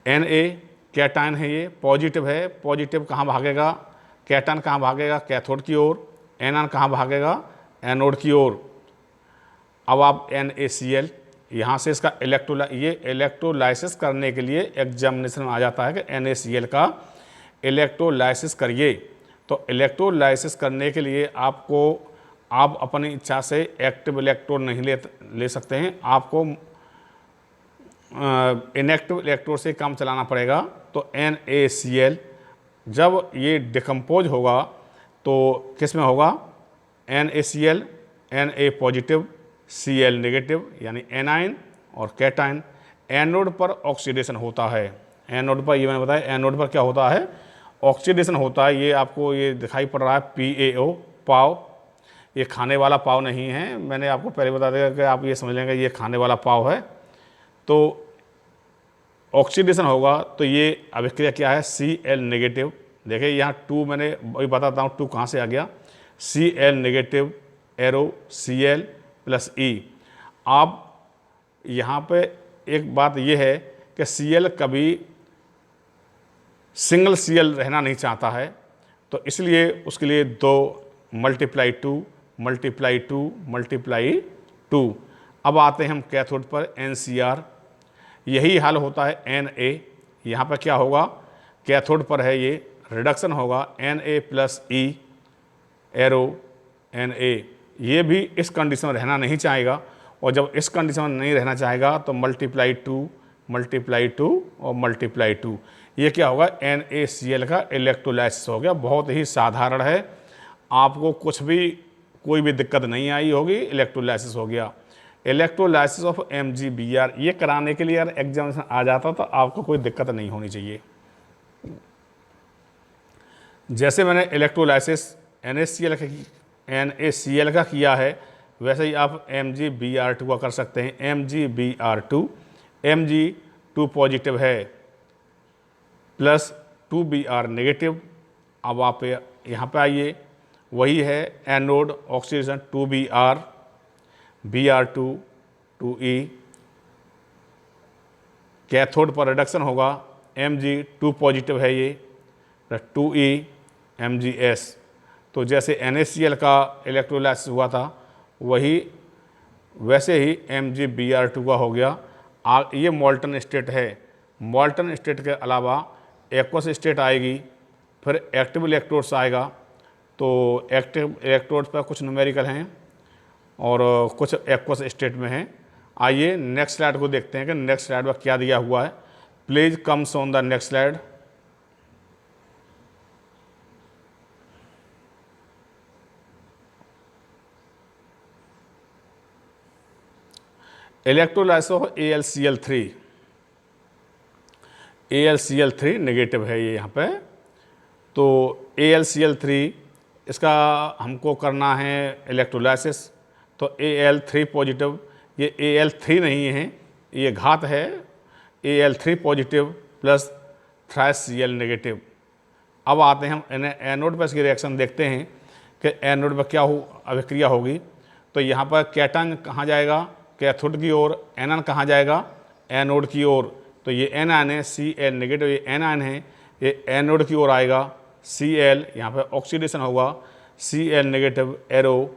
Speaker 1: Na कैटायन है, ये पॉजिटिव है। पॉजिटिव कहाँ भागेगा, कैटायन कहाँ भागेगा, कैथोड की ओर। एनायन कहाँ भागेगा, एनोड की ओर। अब आप NaCl यहाँ से इसका इलेक्ट्रोलाइसिस करने के लिए एग्जामिनेशन में आ जाता है कि NaCl का इलेक्ट्रोलाइसिस करिए। तो इलेक्ट्रोलाइसिस करने के लिए आप अपनी इच्छा से एक्टिव इलेक्ट्रोड नहीं ले सकते हैं, आपको इनएक्टिव इलेक्ट्रोड से काम चलाना पड़ेगा। तो NaCl जब ये डिकम्पोज होगा तो किस में होगा, NaCl Na positive Cl negative, यानी एनायन और कैटायन। एनोड पर ऑक्सीडेशन होता है। एनोड पर, ये मैंने बताया, एनोड पर क्या होता है, ऑक्सीडेशन होता है। ये आपको ये दिखाई पड़ रहा है PaO, पाव। ये खाने वाला पाव नहीं है, मैंने आपको पहले बता दिया कि आप ये समझ लेंगे ये खाने वाला पाव है। तो ऑक्सीडेशन होगा तो ये अभिक्रिया क्या है, Cl नेगेटिव। देखिए यहाँ 2 मैंने वही बताता हूँ 2 कहाँ से आ गया, Cl negative arrow Cl plus E। आप यहाँ पे एक बात ये है कि Cl कभी सिंगल Cl रहना नहीं चाहता है, तो इसलिए उसके लिए 2 × 2 × 2। अब आते हैं हम कैथोड पर NCr। यही हाल होता है Na। यहाँ पर क्या होगा, कैथोड पर है ये रिडक्शन होगा, Na plus E arrow Na। ये भी इस कंडीशन में रहना नहीं चाहेगा, और जब इस कंडीशन में नहीं रहना चाहेगा तो × 2 और × 2। ये क्या होगा, NaCl का इलेक्ट्रोलाइसिस हो गया। बहुत ही साधारण है, आपको कोई भी दिक्कत नहीं आई होगी, इलेक्ट्रोलाइसिस हो गया। इलेक्ट्रोलाइसिस ऑफ MgBr ये कराने के लिए अगर एग्जामिनेशन आ जाता तो आपको कोई दिक्कत नहीं होनी चाहिए। जैसे मैंने इलेक्ट्रोलाइसिस NaCl का किया है, वैसे ही आप MgBr2 का कर सकते हैं। Mg2 पॉजिटिव है प्लस 2Br नेगेटिव। अब आप यहाँ पे आइए, वही है anode oxidation 2Br, Br2 2E। Cathode पर रिडक्शन होगा, Mg2 पॉजिटिव है ये, 2E Mgs। तो जैसे NaCl का इलेक्ट्रोलाइसिस हुआ था वैसे ही MgBr2 का हो गया। ये मोल्टन स्टेट है। मोल्टन स्टेट के अलावा एक्वस स्टेट आएगी, फिर एक्टिव इलेक्ट्रोड्स आएगा। तो एक्टिव इलेक्ट्रोड्स पर कुछ न्यूमेरिकल हैं और कुछ एक्वस स्टेट में हैं। आइए नेक्स्ट स्लाइड को देखते हैं कि नेक्स्ट स्लाइड पर क्या दिया हुआ है। Please comes on the next slide. Electrolysis of AlCl3। AlCl3 negative है ये यहाँ पे। तो AlCl3 इसका हमको करना है इलेक्ट्रोलाइसिस। तो Al3 पॉजिटिव, ये Al3 नहीं है, ये घात है। Al3 positive plus CL negative. अब आते हैं हम एनोड पर इसकी रिएक्शन देखते हैं कि एनोड पर क्या अभिक्रिया होगी। तो यहाँ पर कैटायन कहाँ जाएगा, कैथोड की ओर। एनायन कहाँ जाएगा, एनोड की ओर। तो ये एनायन है, Cl नेगेटिव, ये एनायन है, ये एनोड की ओर आएगा। Cl यहाँ पे ऑक्सीडेशन होगा, Cl negative arrow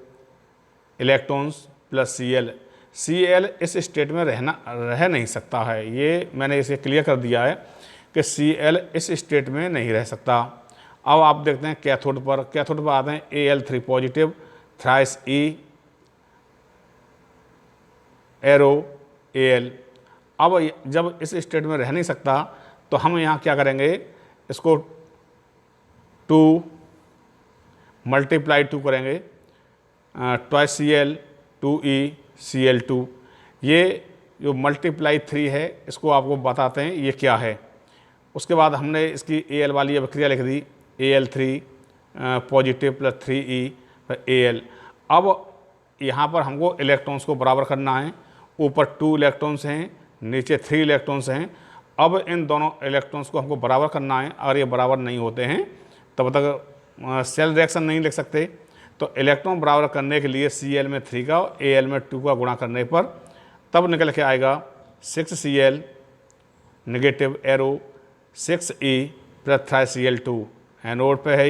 Speaker 1: electrons plus Cl। Cl इस स्टेट में रह नहीं सकता है। ये मैंने इसे क्लियर कर दिया है कि Cl इस स्टेट में नहीं रह सकता। अब आप देखते हैं कैथोड पर आते हैं Al3 positive, thrice E, arrow Al। अब जब इस स्टेट में रह नहीं सकता तो हम यहाँ क्या करेंगे, इसको 2 मल्टीप्लाई 2 करेंगे, ट्वाइस Cl 2E Cl2। ये जो मल्टीप्लाई 3 है इसको आपको बताते हैं ये क्या है। उसके बाद हमने इसकी Al वाली अभिक्रिया लिख दी, Al3 positive plus 3E Al। अब यहाँ पर हमको इलेक्ट्रॉन्स को बराबर करना है। ऊपर 2 इलेक्ट्रॉन्स हैं, नीचे 3 इलेक्ट्रॉन्स हैं। अब इन दोनों इलेक्ट्रॉन्स को हमको बराबर करना है। अगर ये बराबर नहीं होते हैं तब तक सेल रिएक्शन नहीं लिख सकते। तो इलेक्ट्रॉन बराबर करने के लिए Cl में 3 का और Al में 2 का गुणा करने पर तब निकल के आएगा 6Cl negative arrow 6E plus thrice Cl2। Anode पे है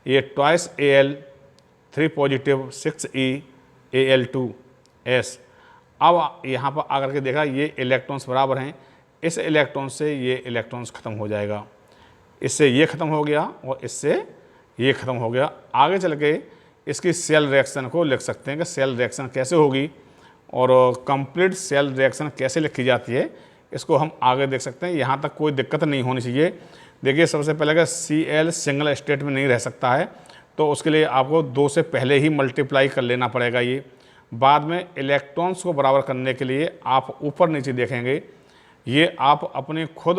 Speaker 1: ये twice Al 3 positive 6E Al2S। अब यहाँ पर आकर के देखा ये इलेक्ट्रॉन्स बराबर हैं, इस इलेक्ट्रॉन से ये इलेक्ट्रॉन्स ख़त्म हो जाएगा, इससे ये ख़त्म हो गया और इससे ये ख़त्म हो गया। आगे चल के इसकी सेल रिएक्शन को लिख सकते हैं कि सेल रिएक्शन कैसे होगी और कंप्लीट सेल रिएक्शन कैसे लिखी जाती है, इसको हम आगे देख सकते हैं। यहाँ तक कोई दिक्कत नहीं होनी चाहिए। देखिए सबसे पहले अगर Cl सिंगल स्टेट में नहीं रह सकता है तो उसके लिए आपको 2 से पहले ही मल्टीप्लाई कर लेना पड़ेगा। ये बाद में इलेक्ट्रॉन्स को बराबर करने के लिए आप ऊपर नीचे देखेंगे, ये आप अपने खुद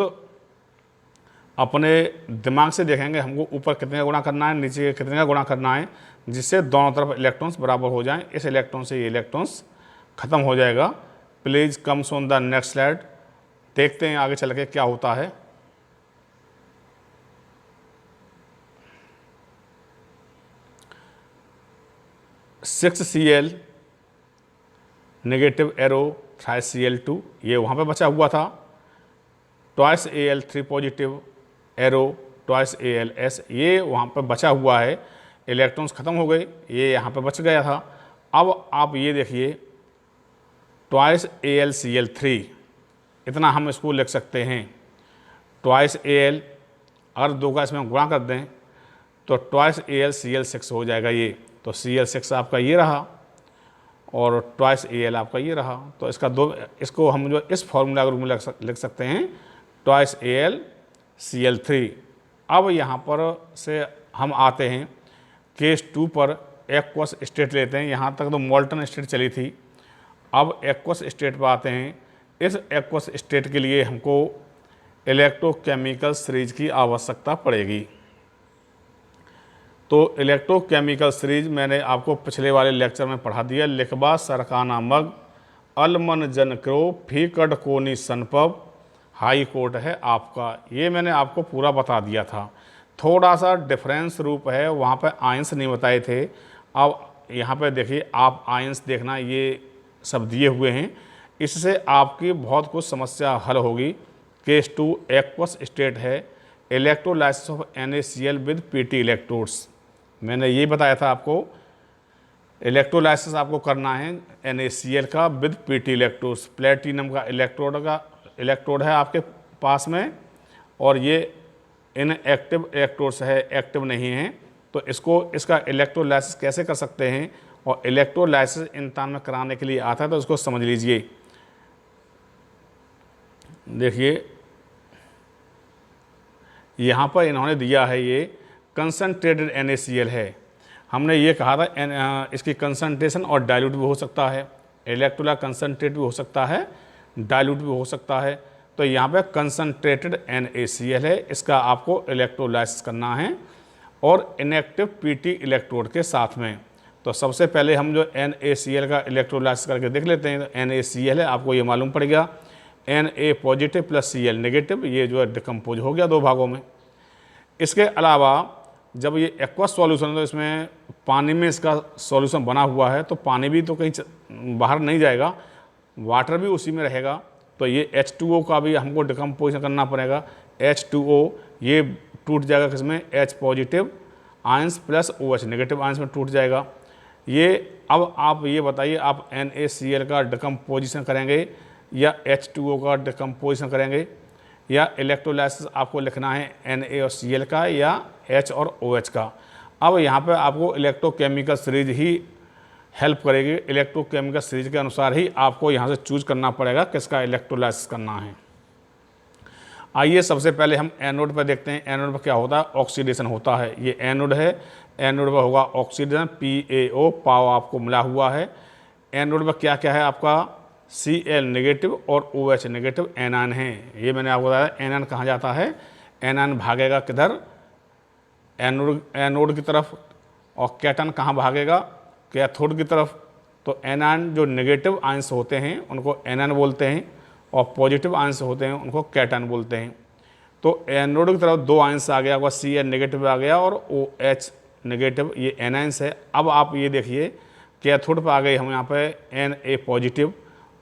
Speaker 1: अपने दिमाग से देखेंगे हमको ऊपर कितने का गुणा करना है, नीचे कितने का गुणा करना है, जिससे दोनों तरफ इलेक्ट्रॉन्स बराबर हो जाएं। इस इलेक्ट्रॉन से ये इलेक्ट्रॉन्स ख़त्म हो जाएगा। Please comes on the next slide. देखते हैं आगे चल के क्या होता है। Cl negative arrow thrice Cl2 ये वहाँ पे बचा हुआ था। Twice Al 3 positive arrow twice Als ये वहाँ पे बचा हुआ है। इलेक्ट्रॉन्स ख़त्म हो गए, ये यहाँ पे बच गया था। अब आप ये देखिए ट्वाइस AlCl3, इतना हम इसको लिख सकते हैं। ट्वाइस Al अगर 2 का इसमें गुणा कर दें तो ट्वाइस AlCl6 हो जाएगा ये। तो Cl6 आपका ये रहा और ट्वाइस Al आपका ये रहा। तो इसको हम जो इस फॉर्मूला के रूप में लिख सकते हैं ट्वाइस AlCl3। अब यहाँ पर से हम आते हैं केस 2 पर। एक्वस स्टेट लेते हैं। यहाँ तक तो मोल्टन स्टेट चली थी, अब एक्वस स्टेट पर आते हैं। इस एक्वस स्टेट के लिए हमको इलेक्ट्रोकेमिकल सीरीज की आवश्यकता पड़ेगी। तो इलेक्ट्रोकेमिकल सीरीज मैंने आपको पिछले वाले लेक्चर में पढ़ा दिया। लिखबा सरकाना मग अलमन जन क्रो फीकड कोनी सनपब हाई कोर्ट है आपका। ये मैंने आपको पूरा बता दिया था। थोड़ा सा डिफरेंस रूप है, वहाँ पे आयंस नहीं बताए थे। अब यहाँ पे देखिए आप आयंस देखना, ये सब दिए हुए हैं, इससे आपकी बहुत कुछ समस्या हल होगी। केस 2 एक्वस स्टेट है, electrolysis of NaCl with Pt electrodes. मैंने ये बताया था आपको इलेक्ट्रोलाइसिस आपको करना है NaCl का विद Pt इलेक्ट्रोड्स। प्लेटिनम का इलेक्ट्रोड है आपके पास में और ये इनएक्टिव इलेक्ट्रोड्स है, एक्टिव नहीं है। तो इसका इलेक्ट्रोलाइसिस कैसे कर सकते हैं और इलेक्ट्रोलाइसिस इंसान में कराने के लिए आता है, तो इसको समझ लीजिए। देखिए यहाँ पर इन्होंने दिया है ये कंसनट्रेटेड NaCl है। हमने ये कहा था इसकी कंसनट्रेशन और डाइल्यूट भी हो सकता है, इलेक्ट्रोलाइट कंसनट्रेट भी हो सकता है, डाइल्यूट भी हो सकता है। तो यहाँ पे कंसनट्रेटेड NaCl है, इसका आपको इलेक्ट्रोलाइसिस करना है और इनएक्टिव Pt इलेक्ट्रोड के साथ में। तो सबसे पहले हम जो NaCl का इलेक्ट्रोलाइसिस करके देख लेते हैं। तो NaCl है, आपको ये मालूम पड़ गया Na positive plus Cl negative, ये जो है डिकम्पोज हो गया 2 भागों में। इसके अलावा जब ये एक्वस सॉल्यूशन है तो इसमें पानी में इसका सॉल्यूशन बना हुआ है, तो पानी भी तो कहीं बाहर नहीं जाएगा, वाटर भी उसी में रहेगा। तो ये H2O का भी हमको डिकम्पोजिशन करना पड़ेगा। H2O ये टूट जाएगा किसमें, H positive ions plus OH negative ions में टूट जाएगा। ये अब आप ये बताइए, आप NaCl का डिकम्पोजिशन करेंगे या H2O का डिकम्पोजिशन करेंगे, या इलेक्ट्रोलाइसिस आपको लिखना है Na और Cl का या H और OH का। अब यहाँ पे आपको इलेक्ट्रोकेमिकल सीरीज ही हेल्प करेगी। इलेक्ट्रोकेमिकल सीरीज के अनुसार ही आपको यहाँ से चूज करना पड़ेगा किसका इलेक्ट्रोलाइसिस करना है। आइए सबसे पहले हम एनोड पर देखते हैं। एनोड पर क्या होता है, ऑक्सीडेशन होता है। ये एनोड है, एनोड पर होगा ऑक्सीडेशन, PaO पाव आपको मिला हुआ है। एनोड पर क्या क्या है आपका, Cl नेगेटिव और OH नेगेटिव एनायन है। ये मैंने आपको बताया एनायन कहाँ जाता है, एनायन भागेगा किधर, एनोड की तरफ, और कैटन कहाँ भागेगा, कैथोड की तरफ। तो एनायन जो नेगेटिव आयंस होते हैं उनको एनायन बोलते हैं, और पॉजिटिव आयंस होते हैं उनको कैटन बोलते हैं। तो एनोड की तरफ दो आयंस आ गया, आपका Cl नेगेटिव आ गया और OH नेगेटिव, ये एनायंस है। अब आप ये देखिए कैथोड पर आ गए हम यहाँ पे Na पॉजिटिव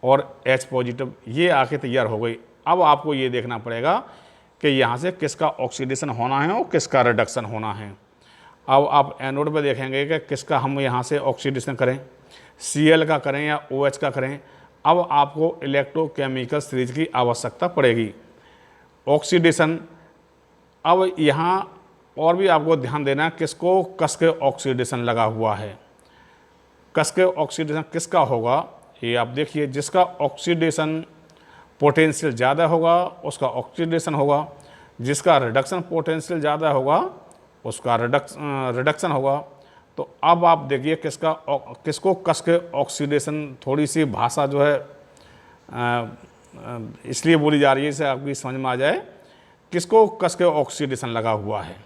Speaker 1: और H पॉजिटिव, ये आके तैयार हो गई। अब आपको ये देखना पड़ेगा कि यहाँ से किसका ऑक्सीडेशन होना है और किसका रिडक्शन होना है। अब आप एनोड पर देखेंगे कि किसका हम यहाँ से ऑक्सीडेशन करें, Cl का करें या OH का करें। अब आपको इलेक्ट्रोकेमिकल सीरीज की आवश्यकता पड़ेगी। ऑक्सीडेशन, अब यहाँ और भी आपको ध्यान देना है किसको कस के ऑक्सीडेशन लगा हुआ है। कस के ऑक्सीडेशन किसका होगा, ये आप देखिए, जिसका ऑक्सीडेशन पोटेंशियल ज़्यादा होगा उसका ऑक्सीडेशन होगा, जिसका रिडक्शन पोटेंशियल ज़्यादा होगा उसका रिडक्शन होगा। तो अब आप देखिए किसको कस के ऑक्सीडेशन, थोड़ी सी भाषा जो है इसलिए बोली जा रही है, इसे आपकी समझ में आ जाए, किसको कस के ऑक्सीडेशन लगा हुआ है।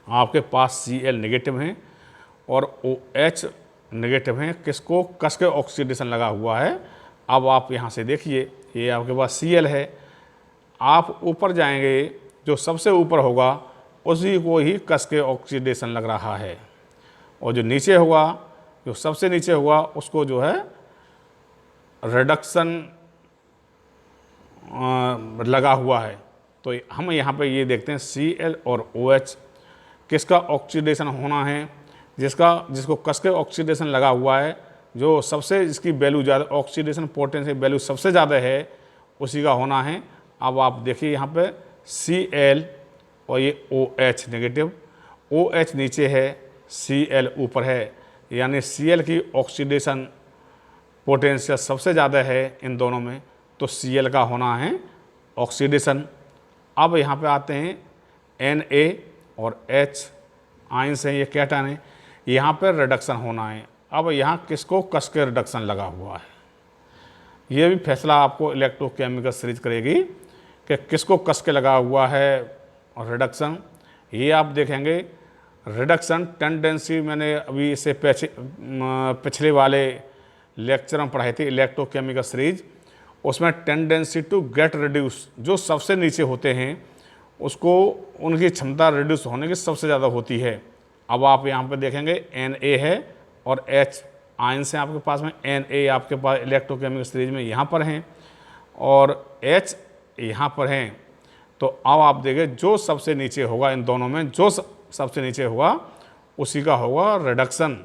Speaker 1: आपके पास Cl नेगेटिव हैं और OH नेगेटिव हैं, किसको कस के ऑक्सीडेशन लगा हुआ है। अब आप यहाँ से देखिए, ये आपके पास Cl है, आप ऊपर जाएंगे, जो सबसे ऊपर होगा उसी को ही कस के ऑक्सीडेशन लग रहा है, और जो नीचे होगा, जो सबसे नीचे होगा, उसको जो है रिडक्शन लगा हुआ है। तो हम यहाँ पे ये देखते हैं Cl और OH किसका ऑक्सीडेशन होना है, जिसको कस के ऑक्सीडेशन लगा हुआ है, जो सबसे जिसकी वैल्यू ज़्यादा, ऑक्सीडेशन पोटेंशियल वैल्यू सबसे ज़्यादा है, उसी का होना है। अब आप देखिए यहाँ पे Cl और ये OH नेगेटिव, OH नीचे है, Cl ऊपर है, यानी Cl की ऑक्सीडेशन पोटेंशियल सबसे ज़्यादा है इन दोनों में, तो Cl का होना है ऑक्सीडेशन। अब यहाँ पे आते हैं Na और H आयंस हैं, ये कैटन है, यहाँ पर रिडक्शन होना है। अब यहाँ किसको कस के रिडक्शन लगा हुआ है, ये भी फैसला आपको इलेक्ट्रोकेमिकल सीरीज करेगी कि किसको कस के लगा हुआ है और रिडक्शन। ये आप देखेंगे रिडक्शन टेंडेंसी, मैंने अभी इससे पिछले वाले लेक्चर में पढ़ाई थी इलेक्ट्रोकेमिकल सीरीज, उसमें टेंडेंसी टू गेट रिड्यूस, जो सबसे नीचे होते हैं उसको उनकी क्षमता रिड्यूस होने की सबसे ज़्यादा होती है। अब आप यहाँ पे देखेंगे Na है और H आयंस हैं आपके पास में, Na आपके पास इलेक्ट्रोकेमिकल सीरीज में यहाँ पर हैं और H यहाँ पर हैं। तो अब आप देखिए जो सबसे नीचे होगा इन दोनों में, जो सबसे नीचे होगा उसी का होगा रिडक्शन।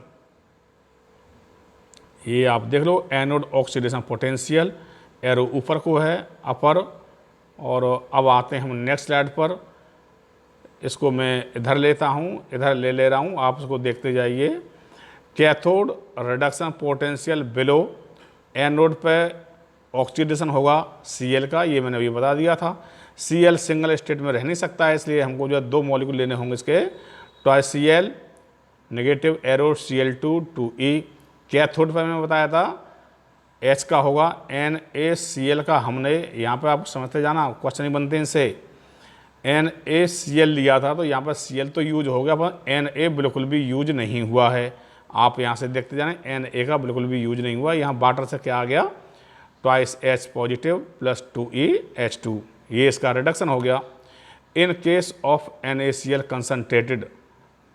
Speaker 1: ये आप देख लो, एनोड ऑक्सीडेशन पोटेंशियल, एरो ऊपर को है, अपर। और अब आते हैं हम नेक्स्ट स्लाइड पर, इसको मैं इधर लेता हूँ, इधर ले रहा हूँ, आप इसको देखते जाइए। Cathode reduction potential below, anode पे ऑक्सीडेशन होगा Cl का, ये मैंने अभी बता दिया था। Cl सिंगल स्टेट में रह नहीं सकता है, इसलिए हमको जो है दो मॉलिक्यूल लेने होंगे इसके, तो Cl negative arrow Cl2 2e। Cathode पर मैं बताया था H का होगा NaCl का, हमने यहाँ पे आप समझते जाना, क्वेश्चन ही बनते हैं इनसे। NaCl लिया था तो यहाँ पर Cl तो यूज हो गया, पर Na बिल्कुल भी यूज नहीं हुआ है। आप यहाँ से देखते जाना, Na का बिल्कुल भी यूज नहीं हुआ। यहाँ वाटर से क्या आ गया, twice H positive plus 2e H2, ये इसका रिडक्शन हो गया। In case of NaCl concentrated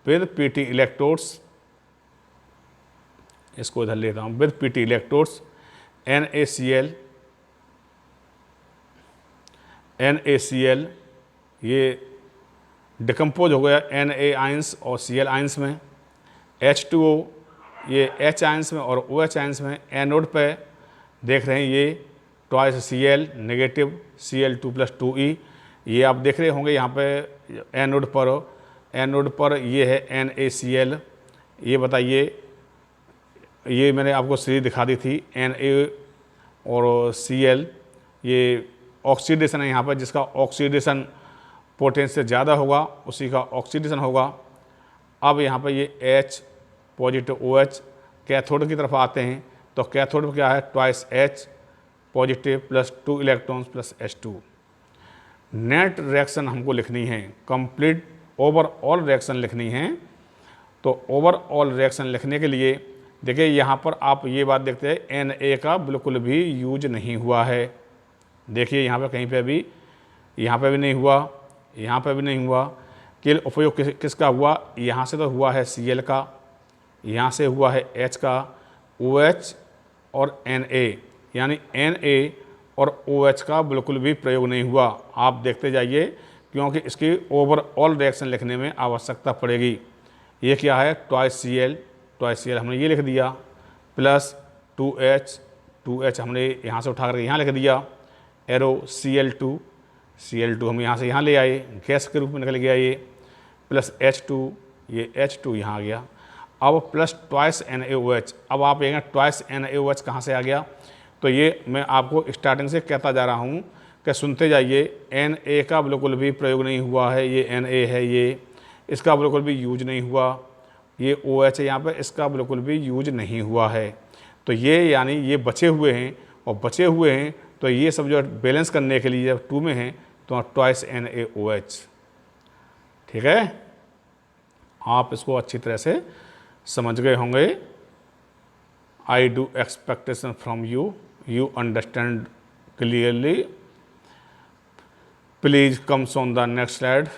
Speaker 1: with Pt electrodes, इसको इधर लेता हूँ, विद Pt इलेक्ट्रोड्स NaCl ये डिकम्पोज हो गया Na आयंस और Cl आयंस में। H2O ये H आयंस में और OH आयंस में एनोड पे देख रहे हैं ये ट्वाइस Cl नेगेटिव Cl2+2e। ये आप देख रहे होंगे यहाँ पे एनोड पर ये है NaCl। ये बताइए, ये मैंने आपको सीरीज दिखा दी थी Na और Cl, ये ऑक्सीडेशन है यहाँ पर, जिसका ऑक्सीडेशन पोटेंशियल ज़्यादा होगा उसी का ऑक्सीडेशन होगा। अब यहाँ पर ये H पॉजिटिव OH कैथोड की तरफ आते हैं, तो कैथोड में क्या है, twice H positive plus 2 electrons plus H2। Net reaction हमको लिखनी है, कंप्लीट ओवरऑल रिएक्शन लिखनी है। तो ओवरऑल रिएक्शन लिखने के लिए देखिए यहाँ पर आप ये बात देखते हैं Na का बिल्कुल भी यूज नहीं हुआ है। देखिए यहाँ पे कहीं पे भी, यहाँ पे भी नहीं हुआ, यहाँ पे भी नहीं हुआ। केवल उपयोग किसका हुआ, यहाँ से तो हुआ है Cl का, यहाँ से हुआ है H का, OH और Na, यानी Na और OH का बिल्कुल भी प्रयोग नहीं हुआ। आप देखते जाइए, क्योंकि इसकी ओवरऑल रिएक्शन लिखने में आवश्यकता पड़ेगी। ये क्या है, ट्वाइस Cl हमने ये लिख दिया, प्लस 2H हमने यहाँ से उठा करके यहाँ लिख दिया, एरो Cl2 हम यहाँ से यहाँ ले आए, गैस के रूप में निकल गया ये, प्लस H2, ये H2 यहाँ आ गया। अब प्लस ट्वाइस NaOH। अब आप देखेंगे ट्वाइस NaOH कहाँ से आ गया, तो ये मैं आपको स्टार्टिंग से कहता जा रहा हूँ कि सुनते जाइए। Na का बिल्कुल भी प्रयोग नहीं हुआ है, ये Na है, ये इसका बिल्कुल भी यूज नहीं हुआ। ये OH है यहाँ पे, इसका बिल्कुल भी यूज नहीं हुआ है। तो ये यानी ये बचे हुए हैं, और बचे हुए हैं तो ये सब जो बैलेंस करने के लिए जब 2 में हैं तो ट्वाइस NaOH। ठीक है, आप इसको अच्छी तरह से समझ गए होंगे। I do expectation from you, you understand clearly. Please comes on the next slide.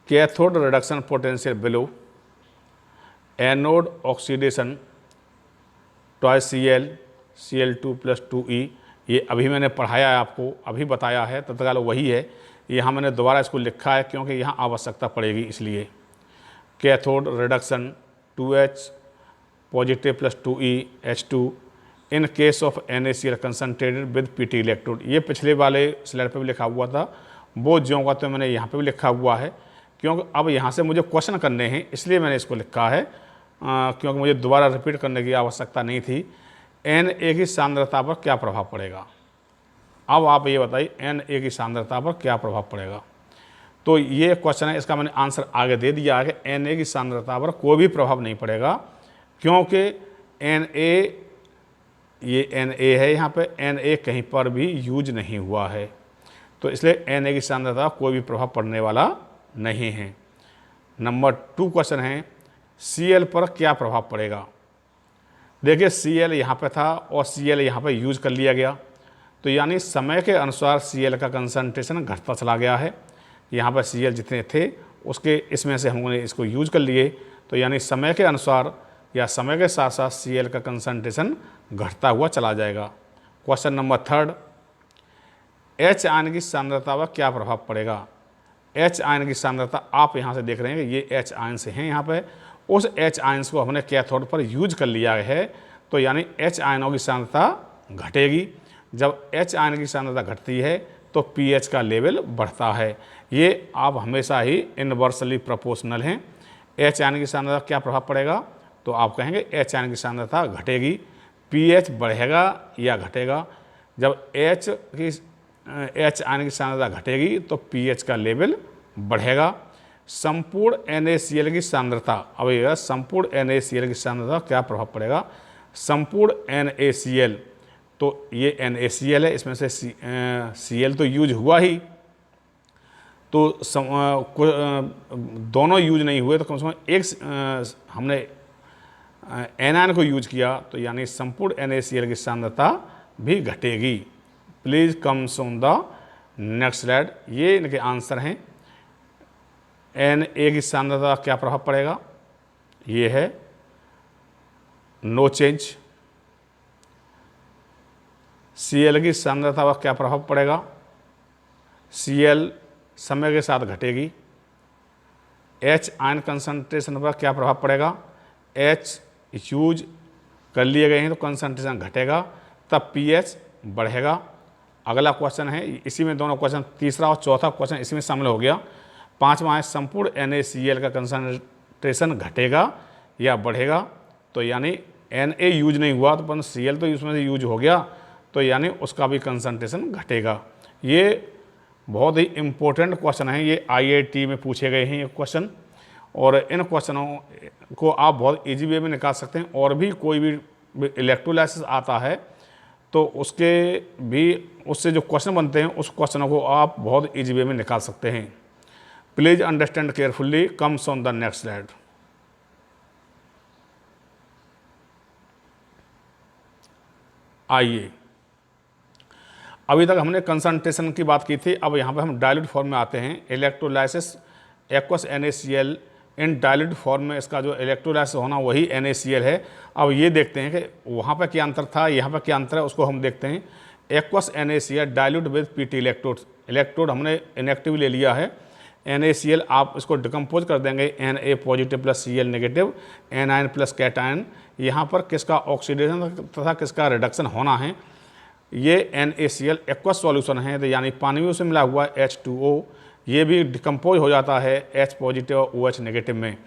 Speaker 1: Cathode reduction potential below, anode oxidation twice Cl2+2e। ये अभी मैंने पढ़ाया है आपको, अभी बताया है, तत्काल वही है। यहाँ मैंने दोबारा इसको लिखा है क्योंकि यहाँ आवश्यकता पड़ेगी इसलिए। Cathode reduction 2H positive plus 2e H2 in case of NaCl concentrated with Pt electrode. ये पिछले वाले स्लाइड पे भी लिखा हुआ था, वो ज्यों का तो मैंने यहाँ पे भी लिखा हुआ है, क्योंकि अब यहाँ से मुझे क्वेश्चन करने हैं इसलिए मैंने इसको लिखा है, क्योंकि मुझे दोबारा रिपीट करने की आवश्यकता नहीं थी। Na की सांद्रता पर क्या प्रभाव पड़ेगा, अब आप ये बताइए Na की सांद्रता पर क्या प्रभाव पड़ेगा। तो ये क्वेश्चन है, इसका मैंने आंसर आगे दे दिया है कि Na की सांद्रता पर कोई भी प्रभाव नहीं पड़ेगा, क्योंकि Na, ये Na है यहाँ पे, Na कहीं पर भी यूज नहीं हुआ है, तो इसलिए Na की सांद्रता कोई भी प्रभाव पड़ने वाला नहीं है। नंबर 2 क्वेश्चन है, Cl पर क्या प्रभाव पड़ेगा। देखिए Cl यहाँ पे था और Cl यहाँ पे यूज कर लिया गया, तो यानी समय के अनुसार Cl का कंसंट्रेशन घटता चला गया है। यहाँ पर Cl जितने थे उसके इसमें से हमने इसको यूज कर लिए, तो यानी समय के अनुसार या समय के साथ साथ Cl का कंसंट्रेशन घटता हुआ चला जाएगा। क्वेश्चन नंबर 3, H आयन की सांद्रता पर क्या प्रभाव पड़ेगा। H आयन की सांद्रता आप यहाँ से देख रहे हैं कि ये H आयन से हैं, यहाँ पे उस H आयंस को हमने कैथोड पर यूज कर लिया है, तो यानी H आयनों की सांद्रता घटेगी। जब H आयन की सांद्रता घटती है तो pH का लेवल बढ़ता है। ये आप हमेशा ही इनवर्सली प्रोपोर्शनल हैं। H आयन की सांद्रता क्या प्रभाव पड़ेगा, तो आप कहेंगे H आयन की सांद्रता घटेगी, pH बढ़ेगा या घटेगा। जब H आयन की सांद्रता घटेगी तो pH का लेवल बढ़ेगा। संपूर्ण NaCl की सांद्रता, अब ये संपूर्ण NaCl की सांद्रता क्या प्रभाव पड़ेगा। संपूर्ण NaCl, तो ये NaCl है, इसमें से Cl तो यूज हुआ ही, तो दोनों यूज नहीं हुए तो कम से कम एक हमने एनायन को यूज किया, तो यानी संपूर्ण NaCl की सांद्रता भी घटेगी। Please comes on the next slide. ये इनके आंसर हैं। Na की सांद्रता क्या प्रभाव पड़ेगा, ये है नो चेंज। Cl की सांद्रता पर क्या प्रभाव पड़ेगा, Cl समय के साथ घटेगी। H आयन कंसंट्रेशन पर क्या प्रभाव पड़ेगा, H यूज कर लिए गए हैं तो कंसंट्रेशन घटेगा, तब pH बढ़ेगा। अगला क्वेश्चन है, इसी में दोनों क्वेश्चन, तीसरा और चौथा क्वेश्चन इसी में शामिल हो गया। पांचवा है, संपूर्ण NaCl का कंसंट्रेशन घटेगा या बढ़ेगा। तो यानी Na यूज नहीं हुआ तो परंतु Cl तो उसमें से यूज हो गया, तो यानी उसका भी कंसंट्रेशन घटेगा। ये बहुत ही इम्पोर्टेंट क्वेश्चन है, ये IIT में पूछे गए हैं ये क्वेश्चन, और इन क्वेश्चनों को आप बहुत इजी वे में निकाल सकते हैं। और भी कोई भी इलेक्ट्रोलाइसिस आता है तो उसके भी उससे जो क्वेश्चन बनते हैं उस क्वेश्चनों को आप बहुत इजी वे में निकाल सकते हैं। Please understand carefully, comes on the next slide. आइए, अभी तक हमने कंसंट्रेशन की बात की थी, अब यहाँ पे हम डाइल्यूट फॉर्म में आते हैं। इलेक्ट्रोलाइसिस एक्वस NaCl इन डाइल्यूट फॉर्म में इसका जो इलेक्ट्रोलाइसिस होना वही NaCl है। अब ये देखते हैं कि वहाँ पर क्या अंतर था, यहाँ पर क्या अंतर है, उसको हम देखते हैं। Aqueous NaCl dilute with Pt electrode हमने इनएक्टिव ले लिया है। NaCl आप इसको डिकम्पोज कर देंगे, Na positive plus Cl negative, anion plus cation. यहाँ पर किसका ऑक्सीडेशन तथा किसका रिडक्शन होना है, ये NaCl एक्वस सॉल्यूशन है, तो यानी पानी में उसे मिला हुआ H2O, ये भी डिकम्पोज हो जाता है H पॉजिटिव और OH नेगेटिव में।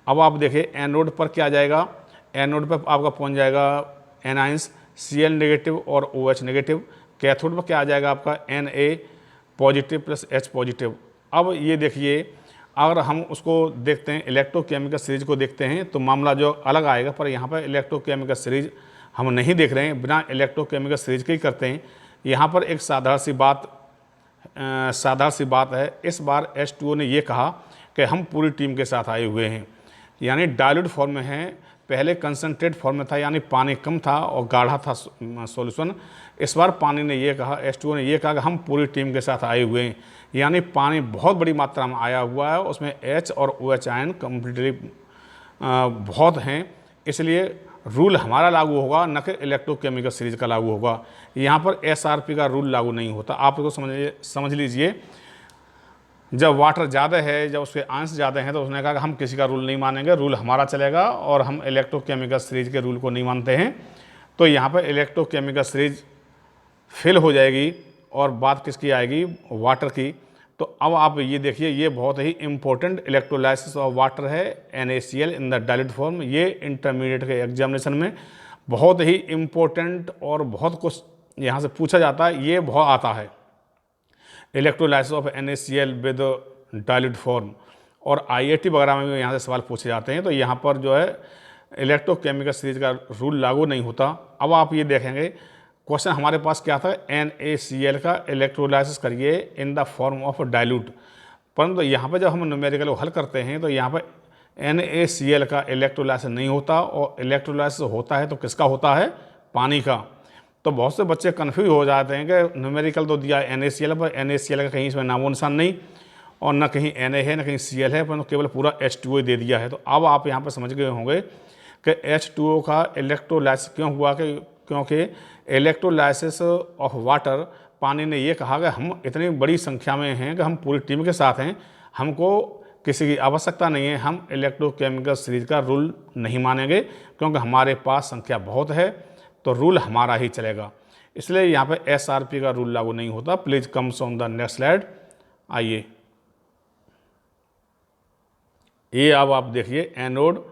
Speaker 1: अब आप देखिए एनोड पर क्या जाएगा, एनोड पर आपका पहुंच जाएगा एनाइंस Cl नेगेटिव और OH नेगेटिव। कैथोड पर क्या आ जाएगा आपका Na positive plus H positive. अब ये देखिए, अगर हम उसको देखते हैं इलेक्ट्रोकेमिकल सीरीज को देखते हैं तो मामला जो अलग आएगा, पर यहाँ पर इलेक्ट्रोकेमिकल सीरीज हम नहीं देख रहे हैं, बिना इलेक्ट्रोकेमिकल सीरीज के ही करते हैं। यहाँ पर एक साधारण सी बात है, इस बार H2O ने ये कहा कि हम पूरी टीम के साथ आए हुए हैं, यानी डाइल्यूट फॉर्म में है। पहले कंसनट्रेट फॉर्म में था, यानी पानी कम था और गाढ़ा था सॉल्यूशन। इस बार पानी ने ये कहा, H2O ने ये कहा कि हम पूरी टीम के साथ आए हुए हैं, यानी पानी बहुत बड़ी मात्रा में आया हुआ है, उसमें H और OH आयन कम्प्लीटली बहुत हैं, इसलिए रूल हमारा लागू होगा, न कि इलेक्ट्रोकेमिकल सीरीज का लागू होगा। यहाँ पर SRP का रूल लागू नहीं होता। आप इसको समझ लीजिए, जब वाटर ज़्यादा है, जब उसके आयंस ज़्यादा हैं, तो उसने कहा कि हम किसी का रूल नहीं मानेंगे, रूल हमारा चलेगा और हम इलेक्ट्रोकेमिकल सीरीज के रूल को नहीं मानते हैं। तो यहाँ पर इलेक्ट्रोकेमिकल सीरीज फेल हो जाएगी और बात किसकी आएगी, वाटर की। तो अब आप ये देखिए, ये बहुत ही इंपॉर्टेंट इलेक्ट्रोलाइसिस ऑफ वाटर है NaCl in the dilute form. ये इंटरमीडिएट के एग्जामिनेशन में बहुत ही इम्पोर्टेंट और बहुत कुछ यहाँ से पूछा जाता है, ये बहुत आता है, electrolysis of NaCl with dilute form. और IIT वगैरह में भी यहाँ से सवाल पूछे जाते हैं। तो यहाँ पर जो है इलेक्ट्रोकेमिकल सीरीज का रूल लागू नहीं होता। अब आप ये देखेंगे, क्वेश्चन हमारे पास क्या था, NaCl का इलेक्ट्रोलाइसिस करिए in the form of dilute, परंतु यहाँ पे जब हम न्यूमेरिकल हल करते हैं तो यहाँ पे NaCl का इलेक्ट्रोलाइसिस नहीं होता, और इलेक्ट्रोलाइसिस होता है तो किसका होता है, पानी का। तो बहुत से बच्चे कन्फ्यूज हो जाते हैं कि न्यूमेरिकल तो दिया NaCl पर, NaCl का कहीं इसमें नामो निशान नहीं, और न कहीं Na है न कहीं Cl है, परंतु केवल पूरा H2O दे दिया है। तो अब आप यहाँ पर समझ गए होंगे कि H2O का इलेक्ट्रोलाइसिस क्यों हुआ, क्योंकि इलेक्ट्रोलाइसिस ऑफ वाटर, पानी ने ये कहा कि हम इतनी बड़ी संख्या में हैं कि हम पूरी टीम के साथ हैं, हमको किसी की आवश्यकता नहीं है, हम इलेक्ट्रोकेमिकल सीरीज का रूल नहीं मानेंगे क्योंकि हमारे पास संख्या बहुत है, तो रूल हमारा ही चलेगा। इसलिए यहाँ पे SRP का रूल लागू नहीं होता। Please comes on the next slide. आइए, ये अब आप देखिए, एनोड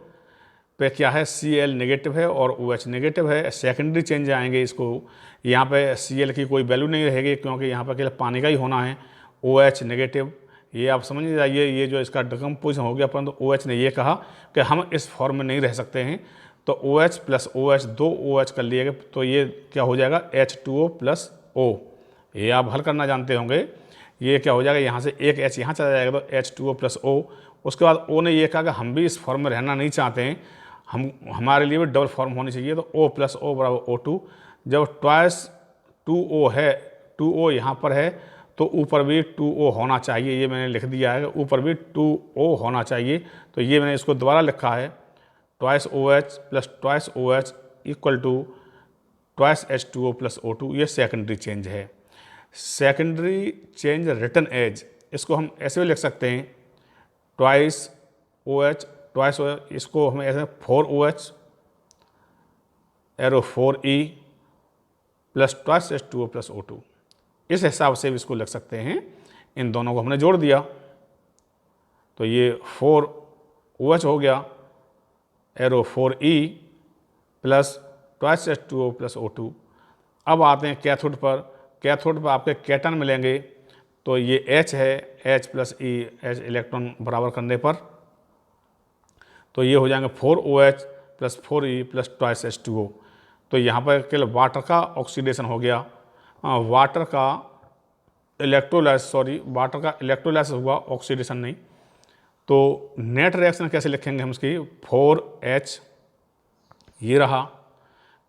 Speaker 1: पे क्या है, Cl नेगेटिव है और OH नेगेटिव है। सेकेंडरी चेंज आएंगे, इसको यहाँ पे Cl की कोई वैल्यू नहीं रहेगी क्योंकि यहाँ पर केवल पानी का ही होना है। OH नेगेटिव, ये आप समझ जाइए, ये जो इसका डिकम्पोजिशन हो गया, परंतु OH ने ये कहा कि हम इस फॉर्म में नहीं रह सकते हैं, तो OH प्लस OH, 2 OH कर लिए गए, तो ये क्या हो जाएगा, H2O प्लस O। ये आप हल करना जानते होंगे। ये क्या हो जाएगा, यहाँ से एक H यहाँ चला जाएगा तो H2O प्लस O। उसके बाद O ने ये कहा कि हम भी इस फॉर्म में रहना नहीं चाहते हैं, हमारे लिए भी डबल फॉर्म होनी चाहिए, तो O प्लस O बराबर O2। जब ट्वाइस 2O है, 2O यहाँ पर है, तो ऊपर भी 2O होना चाहिए, ये मैंने लिख दिया है, ऊपर भी 2O होना चाहिए। तो ये मैंने इसको दोबारा लिखा है, twice OH plus twice OH equal to twice H2O plus O2। ये सेकेंडरी चेंज है। सेकेंडरी चेंज रिटर्न एज, इसको हम ऐसे भी लिख सकते हैं twice O H, twice O, इसको हम ऐसे 4OH arrow 4E plus twice H2O plus O2, इस हिसाब से भी इसको लिख सकते हैं। इन दोनों को हमने जोड़ दिया तो ये 4OH हो गया arrow 4E plus twice H2O plus O2। अब आते हैं कैथोड पर। कैथोड पर आपके कैटन मिलेंगे तो ये H है, H plus E, H electron बराबर करने पर तो ये हो जाएंगे 4OH plus 4E plus twice H2O। तो यहाँ पर केवल वाटर का ऑक्सीडेशन हो गया, वाटर का इलेक्ट्रोलाइसिस हुआ, ऑक्सीडेशन नहीं। तो नेट रिएक्शन कैसे लिखेंगे हम इसकी, 4H ये रहा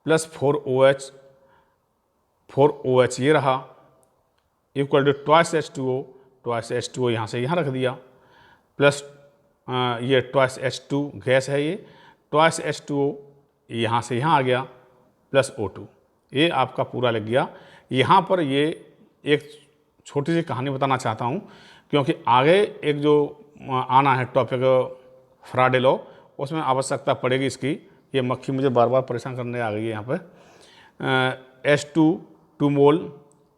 Speaker 1: प्लस 4OH ये रहा इक्वल टू ट्वाइस H2O यहाँ से यहाँ रख दिया प्लस ये ट्वाइस H2 गैस है, ये ट्वाइस H2O यहाँ से यहाँ आ गया प्लस O2, ये आपका पूरा लग गया। यहाँ पर ये एक छोटी सी कहानी बताना चाहता हूँ क्योंकि आगे एक जो आना है टॉपिक फैराडे लॉ, उसमें आवश्यकता पड़ेगी इसकी। ये मक्खी मुझे बार बार परेशान करने आ गई है यहाँ पर। H2 2 mole,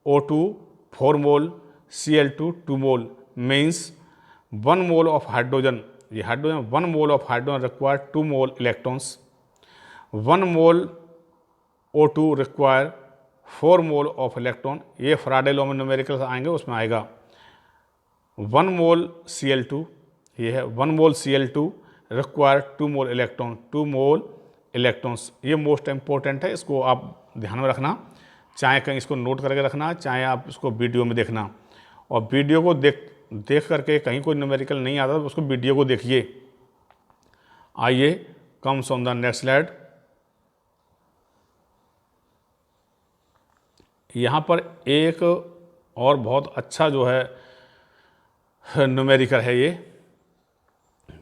Speaker 1: O2 4 mole, Cl2 2 mole means 1 mole of hydrogen, ये hydrogen 1 mole of hydrogen require 2 mole electrons, 1 mole O2 require 4 mole of electron. ये फैराडे लॉ में न्यूमेरिकल आएंगे उसमें आएगा। 1 मोल Cl2 ये है, 1 mole Cl2 require 2 mole electron, 2 mole electrons. ये most important है, इसको आप ध्यान में रखना, चाहे कहीं इसको नोट करके रखना, चाहे आप इसको वीडियो में देखना। और वीडियो को देख करके कहीं कोई न्यूमेरिकल नहीं आता तो उसको वीडियो को देखिए। आइए comes on the next slide. यहाँ पर एक और बहुत अच्छा जो है न्यूमेरिकल है, ये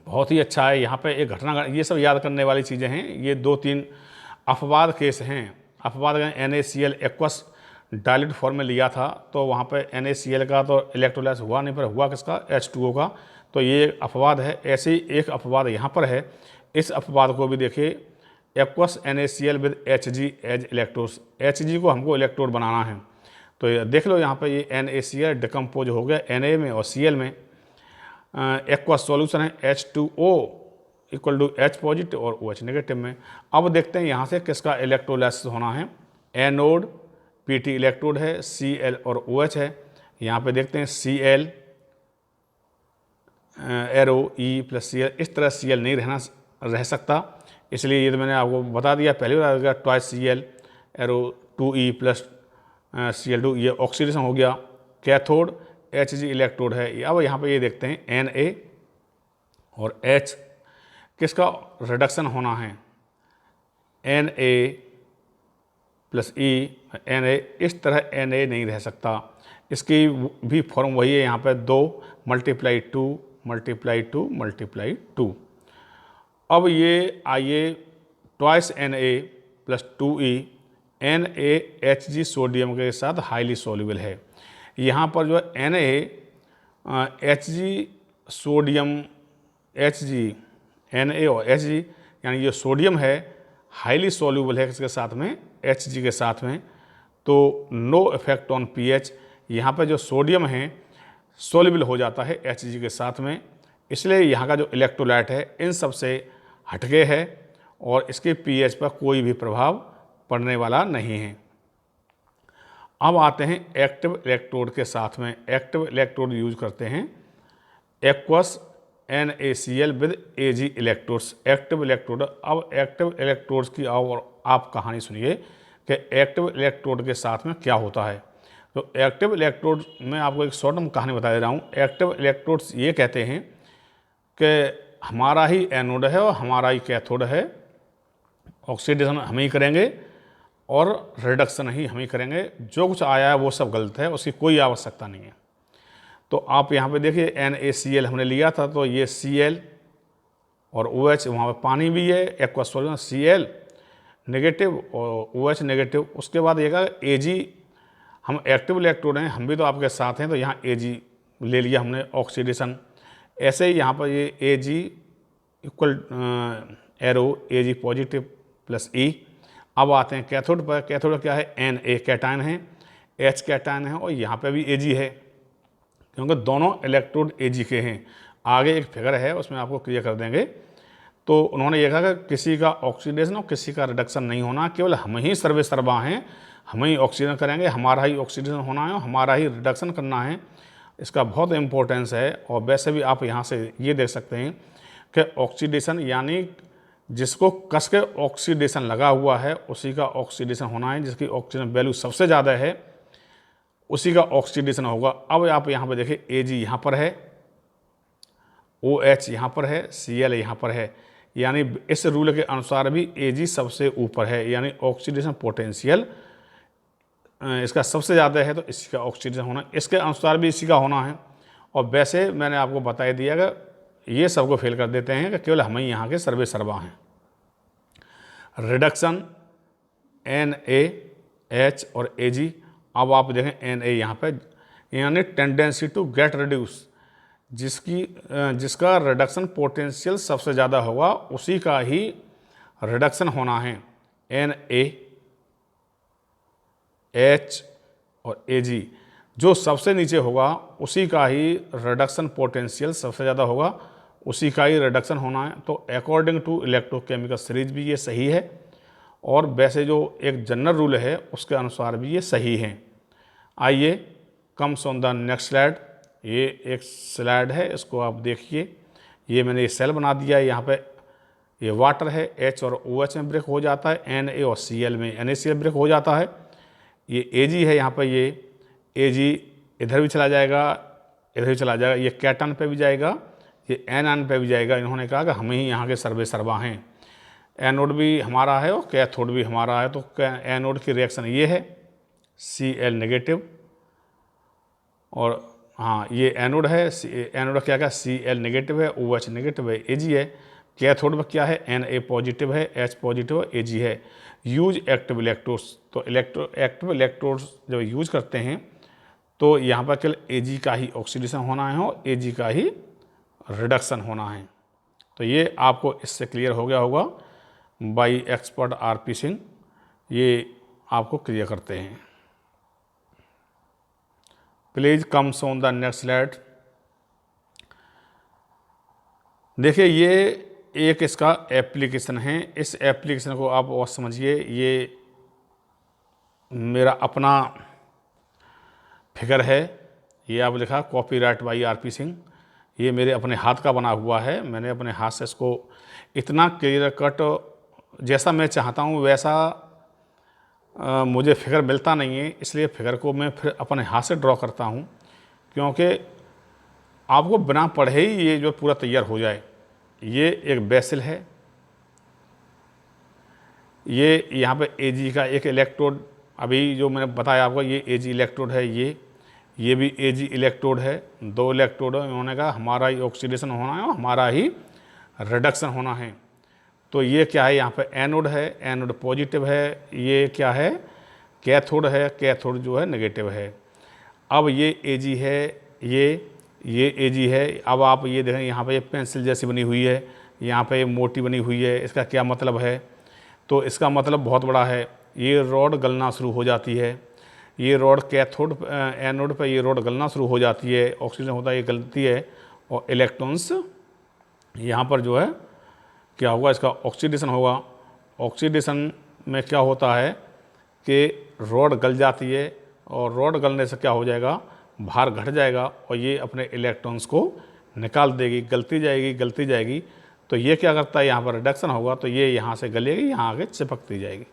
Speaker 1: बहुत ही अच्छा है। यहाँ पे एक घटना, ये सब याद करने वाली चीज़ें हैं। ये 2-3 अपवाद केस हैं। अपवाद NaCl एक्वस डाइल्यूट फॉर्म में लिया था तो वहाँ पे NaCl का तो इलेक्ट्रोलाइज हुआ नहीं, पर हुआ किसका, H2O का। तो ये एक अपवाद है। ऐसे ही एक अपवाद यहाँ पर है, इस अपवाद को भी देखिए, aqueous NaCl with Hg as electrodes. Hg को हमको इलेक्ट्रोड बनाना है तो ये देख लो, यहाँ पे ये NaCl डिकम्पोज हो गया Na में और Cl में। एक्वस सॉल्यूशन है H2O equal to H positive और OH नेगेटिव में। अब देखते हैं यहाँ से किसका इलेक्ट्रोलाइसिस होना है। एनोड Pt इलेक्ट्रोड है, Cl और OH है। यहाँ पे देखते हैं Cl arrow E plus Cl, इस तरह Cl नहीं रह सकता, इसलिए ये तो मैंने आपको बता दिया, पहले बता दिया, twice Cl arrow 2E plus Cl2, ये ऑक्सीडेशन हो गया। कैथोड Hg इलेक्ट्रोड है। अब यहाँ पे ये देखते हैं Na और H किसका रिडक्शन होना है, Na प्लस E, Na, इस तरह Na नहीं रह सकता, इसकी भी फॉर्म वही है यहाँ पे 2 × 2 × 2 × 2। अब ये आइए twice Na plus 2E, NaHg sodium के साथ हाईली सॉल्युबल है। यहाँ पर जो है NaHg सोडियम, Hg Na और Hg यानी ये सोडियम है हाईली सॉल्युबल है किसके साथ में, Hg के साथ में। तो नो इफेक्ट ऑन pH, यहाँ पर जो सोडियम है सॉल्युबल हो जाता है Hg के साथ में, इसलिए यहाँ का जो इलेक्ट्रोलाइट है इन सब से हटके है और इसके pH पर कोई भी प्रभाव पड़ने वाला नहीं है। अब आते हैं एक्टिव इलेक्ट्रोड के साथ में। एक्टिव इलेक्ट्रोड यूज करते हैं aqueous NaCl with Ag electrodes, active electrode. अब एक्टिव इलेक्ट्रोड्स की और आप कहानी सुनिए कि एक्टिव इलेक्ट्रोड के साथ में क्या होता है। तो एक्टिव इलेक्ट्रोड में आपको एक शॉर्ट में कहानी बता दे रहा हूँ। एक्टिव इलेक्ट्रोड्स ये कहते हैं कि हमारा ही एनोड है और हमारा ही कैथोड है, ऑक्सीडेशन हम ही करेंगे और रिडक्शन ही हम ही करेंगे, जो कुछ आया है वो सब गलत है, उसकी कोई आवश्यकता नहीं है। तो आप यहाँ पे देखिए NaCl हमने लिया था तो ये Cl और OH, वहाँ पे पानी भी है, एक्वस सॉल्यूशन Cl नेगेटिव और OH नेगेटिव। उसके बाद ये Ag हम एक्टिव इलेक्ट्रोड हैं, हम भी तो आपके साथ हैं, तो यहाँ Ag ले लिया हमने ऑक्सीडेशन। ऐसे ही यहाँ पर ये Ag equal arrow Ag positive plus E। अब आते हैं कैथोड पर। कैथोड क्या है, Na कैटायन है, H कैटायन है, और यहाँ पे भी Ag है, क्योंकि दोनों इलेक्ट्रोड Ag के हैं। आगे एक फिगर है, उसमें आपको क्लियर कर देंगे। तो उन्होंने ये कहा कि किसी का ऑक्सीडेशन और किसी का रिडक्शन नहीं होना, केवल हम ही सर्वे सर्वा हैं, हम ही ऑक्सीजन करेंगे, हमारा ही ऑक्सीडेशन होना है और हमारा ही रिडक्शन करना है। इसका बहुत इंपॉर्टेंस है। और वैसे भी आप यहाँ से ये देख सकते हैं कि ऑक्सीडेशन यानी जिसको कस के ऑक्सीडेशन लगा हुआ है उसी का ऑक्सीडेशन होना है, जिसकी ऑक्सीजन वैल्यू सबसे ज़्यादा है उसी का ऑक्सीडेशन होगा। अब आप यहाँ पर देखिए Ag यहाँ पर है, OH यहाँ पर है, Cl यहाँ पर है, यानी इस रूल के अनुसार भी Ag सबसे ऊपर है, यानी ऑक्सीडेशन पोटेंशियल इसका सबसे ज़्यादा है, तो इसी का ऑक्सीडेशन होना, इसके अनुसार भी इसी का होना है। और वैसे मैंने आपको बता ही दिया कि ये सबको फेल कर देते हैं कि केवल हम ही यहाँ के सर्वे सर्वा हैं। रिडक्शन NaH और Ag। अब आप देखें Na यहाँ पे, यानी टेंडेंसी टू गेट रिड्यूस, जिसका रिडक्शन पोटेंशियल सबसे ज़्यादा होगा उसी का ही रिडक्शन होना है। NaH और Ag जो सबसे नीचे होगा उसी का ही रिडक्शन पोटेंशियल सबसे ज़्यादा होगा, उसी का ही रिडक्शन होना है। तो अकॉर्डिंग टू इलेक्ट्रोकेमिकल सीरीज भी ये सही है, और वैसे जो एक जनरल रूल है उसके अनुसार भी ये सही है। आइए comes on the next slide. ये एक स्लाइड है, इसको आप देखिए। ये मैंने ये सेल बना दिया है, यहाँ पे ये वाटर है, H और OH में ब्रेक हो जाता है, Na और Cl में NaCl ब्रेक हो जाता है। ये Ag है, यहाँ पे ये Ag इधर भी चला जाएगा, इधर भी चला जाएगा, ये कैटन पे भी जाएगा, ये एनायन पे भी जाएगा। इन्होंने कहा कि हम ही यहाँ के सर्वे सर्वा हैं। एनोड भी हमारा है और कैथोड भी हमारा है। तो एनोड की रिएक्शन ये है Cl नेगेटिव, और हाँ ये एनोड है, एनोड क्या Cl नेगेटिव है, OH नेगेटिव है, Ag है। कैथोड में क्या है, Na पॉजिटिव है, H पॉजिटिव है, Ag है। यूज एक्टिव इलेक्ट्रोड्स, तो एक्टिव इलेक्ट्रोड्स जब यूज करते हैं तो यहाँ पर केवल Ag का ही ऑक्सीडेशन होना है और Ag का ही रिडक्शन होना है। तो ये आपको इससे क्लियर हो गया होगा। बाई एक्सपर्ट RP सिंह ये आपको क्लियर करते हैं। Please comes on the next slide. देखिए ये एक इसका एप्लीकेशन है। इस एप्लीकेशन को आप और समझिए। ये मेरा अपना फिगर है, ये आप लिखा कॉपीराइट बाई RP सिंह। ये मेरे अपने हाथ का बना हुआ है। मैंने अपने हाथ से इसको इतना क्लियर कट जैसा मैं चाहता हूँ वैसा मुझे फिगर मिलता नहीं है, इसलिए फिगर को मैं फिर अपने हाथ से ड्रॉ करता हूँ, क्योंकि आपको बिना पढ़े ही ये जो पूरा तैयार हो जाए। ये एक बेसिल है, ये यहाँ पे Ag का एक इलेक्ट्रोड, अभी जो मैंने बताया आपको ये Ag इलेक्ट्रोड है, ये भी Ag इलेक्ट्रोड है। दो इलेक्ट्रोड है। उन्होंने कहा हमारा ही ऑक्सीडेशन होना है और हमारा ही रिडक्शन होना है। तो ये क्या है, यहाँ पे एनोड है, एनोड पॉजिटिव है। ये क्या है, कैथोड है, कैथोड जो है नेगेटिव है। अब ये Ag है, ये Ag है। अब आप ये देखें यहाँ पे ये पेंसिल जैसी बनी हुई है, यहाँ पे मोटी बनी हुई है। इसका क्या मतलब है, तो इसका मतलब बहुत बड़ा है। ये रॉड गलना शुरू हो जाती है। ये रॉड कैथोड एनोड पे ये रॉड गलना शुरू हो जाती है, ऑक्सीजन होता है ये गलती है, और इलेक्ट्रॉन्स यहाँ पर जो है क्या होगा, इसका ऑक्सीडेशन होगा। ऑक्सीडेशन में क्या होता है कि रॉड गल जाती है, और रॉड गलने से क्या हो जाएगा, भार घट जाएगा और ये अपने इलेक्ट्रॉन्स को निकाल देगी, गलती जाएगी। तो ये क्या करता है, यहाँ पर रिडक्शन होगा तो ये यहाँ से गलेगी, यहाँ आगे चिपकती जाएगी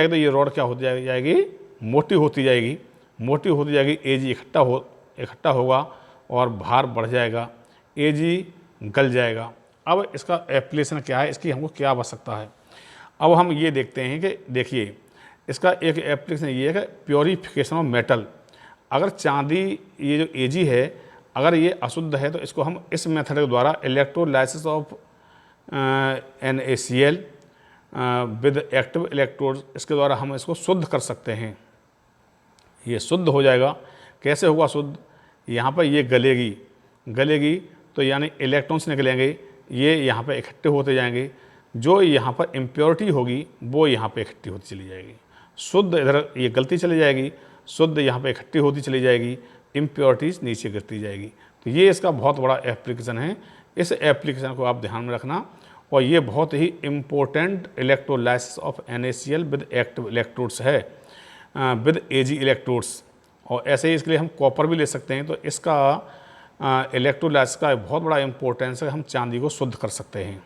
Speaker 1: तो ये रॉड क्या होती जाएगी, मोटी होती जाएगी। Ag इकट्ठा होगा और भार बढ़ जाएगा, Ag गल जाएगा। अब इसका एप्लीकेशन क्या है, इसकी हमको क्या आवश्यकता है। अब हम ये देखते हैं कि देखिए इसका एक एप्लीकेशन ये है कि प्योरीफिकेशन ऑफ मेटल। अगर चांदी ये जो Ag है अगर ये अशुद्ध है तो इसको हम इस मेथड के द्वारा electrolysis of NaCl with active electrode, इसके द्वारा हम इसको शुद्ध कर सकते हैं। ये शुद्ध हो जाएगा। कैसे होगा शुद्ध? यहाँ पर ये गलेगी तो यानी इलेक्ट्रॉन्स निकलेंगे, ये यहाँ पर इकट्ठे होते जाएंगे, जो यहाँ पर इम्प्योरिटी होगी वो यहाँ पे इकट्ठी होती चली जाएगी। शुद्ध इधर ये गलती चली जाएगी, शुद्ध यहाँ पे इकट्ठी होती चली जाएगी, इम्प्योरिटीज़ नीचे गिरती जाएगी। तो ये इसका बहुत बड़ा एप्लीकेशन है। इस एप्लीकेशन को आप ध्यान में रखना, और ये बहुत ही important electrolysis of NaCl with active electrodes है, विद Ag इलेक्ट्रोड्स। और ऐसे ही इसके लिए हम कॉपर भी ले सकते हैं। तो इसका इलेक्ट्रोलाइसिस का बहुत बड़ा इंपॉर्टेंस है, हम चांदी को शुद्ध कर सकते हैं।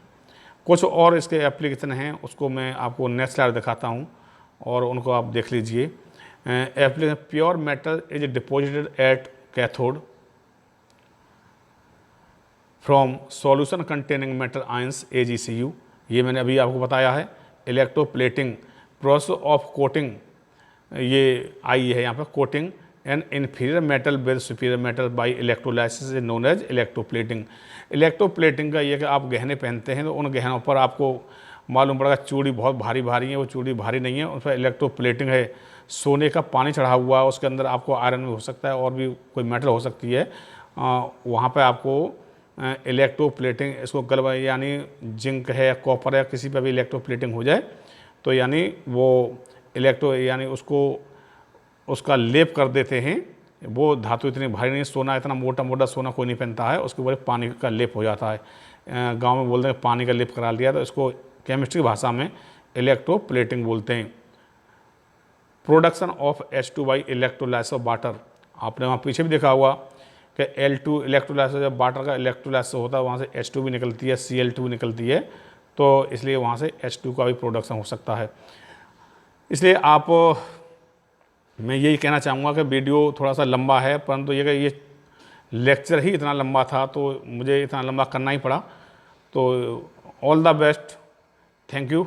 Speaker 1: कुछ और इसके एप्लीकेशन हैं, उसको मैं आपको नेक्स्ट स्लाइड दिखाता हूं और उनको आप देख लीजिए। Application pure metal is deposited at cathode from solution containing metal ions AgCu, ये मैंने अभी आपको बताया है। इलेक्ट्रोप्लेटिंग प्रोसेस ऑफ कोटिंग, ये आई है यहाँ पर, coating an inferior metal with superior metal by electrolysis is known as electroplating. Electroplating का ये कि आप गहने पहनते हैं तो उन गहनों पर आपको मालूम पड़ेगा चूड़ी बहुत भारी भारी है, वो चूड़ी भारी नहीं है, उस पर इलेक्ट्रोप्लेटिंग है। सोने का पानी चढ़ा हुआ है, उसके अंदर आपको आयरन भी हो सकता है और भी कोई मेटल हो सकती है, वहाँ पर आपको इलेक्ट्रोप्लेटिंग, इसको गलवा यानी जिंक है या कॉपर है, किसी पर भी इलेक्ट्रोप्लेटिंग हो जाए तो यानी वो यानी उसका लेप कर देते हैं। वो धातु इतनी भारी नहीं, सोना इतना मोटा मोटा सोना कोई नहीं पहनता है, उसके ऊपर पानी का लेप हो जाता है। गांव में बोलते हैं पानी का लेप करा लिया, तो इसको केमिस्ट्री भाषा में इलेक्ट्रोप्लेटिंग बोलते हैं। Production of H2 by electrolysis of water, आपने वहाँ पीछे भी देखा होगा कि L2 इलेक्ट्रोलाइसिस, जब वाटर का इलेक्ट्रोलाइसिस होता है वहाँ से H2 भी निकलती है, Cl2 निकलती है, तो इसलिए वहाँ से H2 का भी प्रोडक्शन हो सकता है। इसलिए मैं यही कहना चाहूँगा कि वीडियो थोड़ा सा लंबा है, परंतु ये लेक्चर ही इतना लंबा था तो मुझे इतना लंबा करना ही पड़ा। तो all the best, thank you.